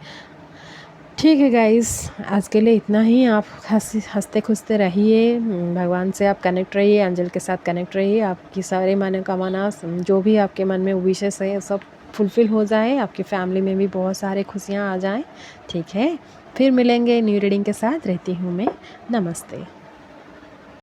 Speaker 1: ठीक है गाइस, आज के लिए इतना ही। आप हंसते खुशते रहिए, भगवान से आप कनेक्ट रहिए, एंजल के साथ कनेक्ट रहिए। आपकी सारे मनोकामना जो भी आपके मन में विशेष है सब फुलफ़िल हो जाए, आपकी फैमिली में भी बहुत सारे खुशियाँ आ जाएं। ठीक है, फिर मिलेंगे न्यू रीडिंग के साथ। रहती हूँ मैं, नमस्ते।